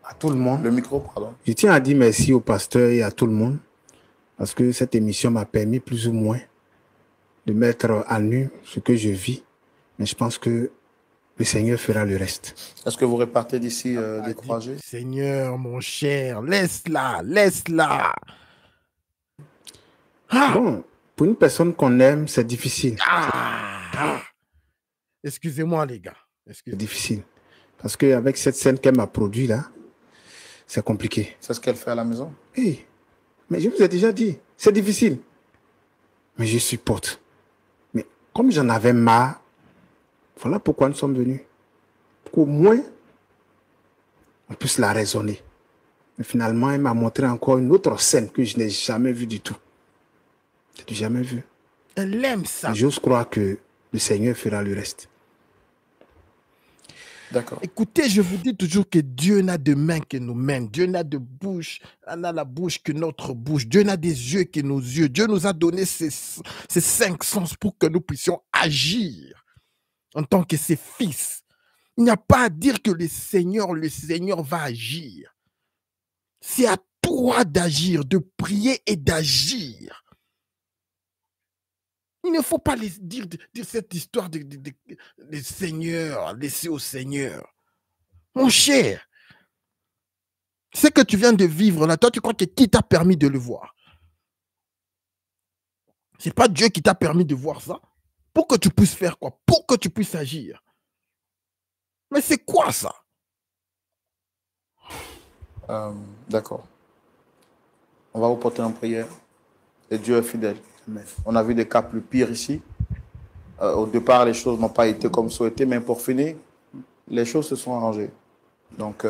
à tout le monde. Le micro, pardon. Je tiens à dire merci au pasteur et à tout le monde parce que cette émission m'a permis plus ou moins de mettre à nu ce que je vis. Mais je pense que le Seigneur fera le reste. Est-ce que vous repartez d'ici découragé? Seigneur, mon cher, laisse-la, laisse-la. Bon, pour une personne qu'on aime, c'est difficile. Excusez-moi, les gars. C'est difficile. Parce qu'avec cette scène qu'elle m'a produite là, c'est compliqué. C'est ce qu'elle fait à la maison? Oui. Mais je vous ai déjà dit, c'est difficile. Mais je supporte. Mais comme j'en avais marre, voilà pourquoi nous sommes venus. Pour qu'au moins, on puisse la raisonner. Mais finalement, elle m'a montré encore une autre scène que je n'ai jamais vue du tout. Je n'ai jamais vue. Elle aime ça. J'ose croire que le Seigneur fera le reste. D'accord. Écoutez, je vous dis toujours que Dieu n'a de main que nos mains. Dieu n'a de bouche, n'a la bouche que notre bouche. Dieu n'a des yeux que nos yeux. Dieu nous a donné ces 5 sens pour que nous puissions agir en tant que ses fils. Il n'y a pas à dire que le Seigneur va agir. C'est à toi d'agir, de prier et d'agir. Il ne faut pas dire cette histoire de Seigneur, laisser au Seigneur. Mon cher, ce que tu viens de vivre là, toi, tu crois que qui t'a permis de le voir? Ce n'est pas Dieu qui t'a permis de voir ça. Pour que tu puisses faire quoi? Pour que tu puisses agir. Mais c'est quoi ça? D'accord. On va vous porter en prière. Et Dieu est fidèle. On a vu des cas plus pires ici. Au départ, les choses n'ont pas été comme souhaité, mais pour finir, les choses se sont arrangées. Donc,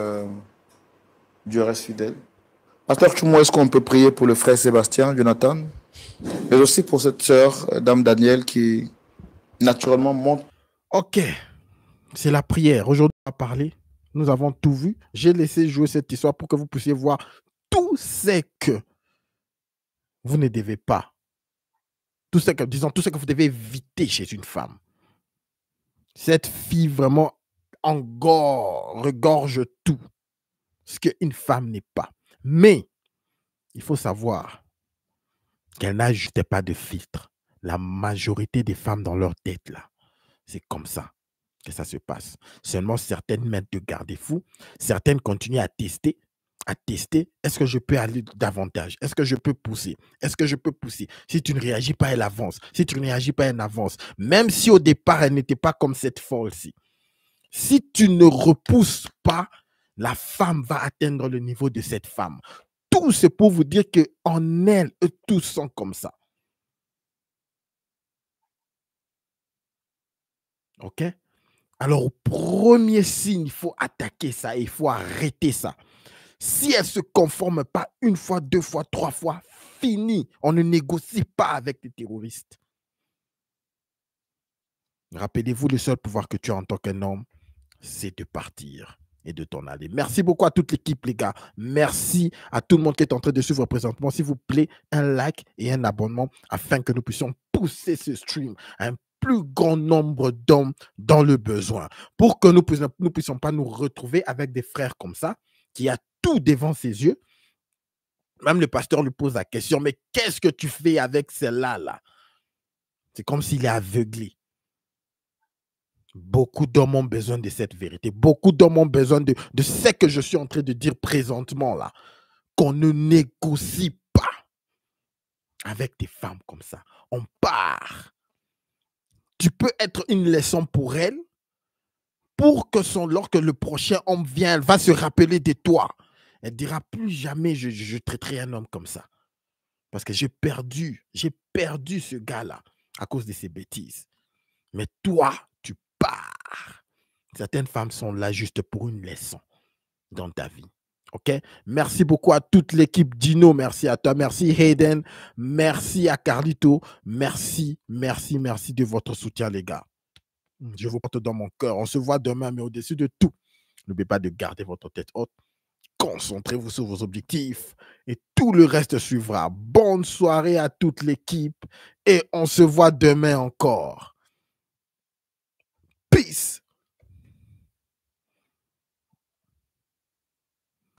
Dieu reste fidèle. Pasteur Choumo, est-ce qu'on peut prier pour le frère Sébastien, Jonathan, mais aussi pour cette sœur, Dame Danielle, qui naturellement monte. Ok, c'est la prière. Aujourd'hui, on va parler. Nous avons tout vu. J'ai laissé jouer cette histoire pour que vous puissiez voir tout ce que vous ne devez pas. Tout ce que vous devez éviter chez une femme. Cette fille vraiment regorge tout ce qu'une femme n'est pas. Mais il faut savoir qu'elle n'ajoutait pas de filtre. La majorité des femmes dans leur tête, là, c'est comme ça que ça se passe. Seulement certaines mettent de garde-fous, certaines continuent à tester. Est-ce que je peux aller davantage? Est-ce que je peux pousser? Est-ce que je peux pousser? Si tu ne réagis pas, elle avance. Si tu ne réagis pas, elle avance. Même si au départ, elle n'était pas comme cette folle-ci. Si tu ne repousses pas, la femme va atteindre le niveau de cette femme. Tout c'est pour vous dire qu'en elle, eux tous sont comme ça. OK? Alors, au premier signe, il faut attaquer ça, il faut arrêter ça. Si elle ne se conforme pas une fois, deux fois, trois fois, fini. On ne négocie pas avec les terroristes. Rappelez-vous, le seul pouvoir que tu as en tant qu'un homme, c'est de partir et de t'en aller. Merci beaucoup à toute l'équipe, les gars. Merci à tout le monde qui est en train de suivre présentement. S'il vous plaît, un like et un abonnement afin que nous puissions pousser ce stream à un plus grand nombre d'hommes dans le besoin. Pour que nous ne puissions pas nous retrouver avec des frères comme ça, qui a tout devant ses yeux. Même le pasteur lui pose la question, mais qu'est-ce que tu fais avec celle-là, là? C'est comme s'il est aveuglé. Beaucoup d'hommes ont besoin de cette vérité. Beaucoup d'hommes ont besoin de ce que je suis en train de dire présentement, là. Qu'on ne négocie pas avec des femmes comme ça. On part. Tu peux être une leçon pour elle, pour que lorsque le prochain homme vient, elle va se rappeler de toi. Elle dira plus jamais je traiterai un homme comme ça. Parce que j'ai perdu ce gars-là à cause de ses bêtises. Mais toi, tu pars. Certaines femmes sont là juste pour une leçon dans ta vie. OK? Merci beaucoup à toute l'équipe Dino. Merci à toi. Merci Hayden. Merci à Carlito. Merci de votre soutien, les gars. Je vous porte dans mon cœur. On se voit demain, mais au-dessus de tout, n'oubliez pas de garder votre tête haute. Concentrez-vous sur vos objectifs et tout le reste suivra. Bonne soirée à toute l'équipe et on se voit demain encore. Peace.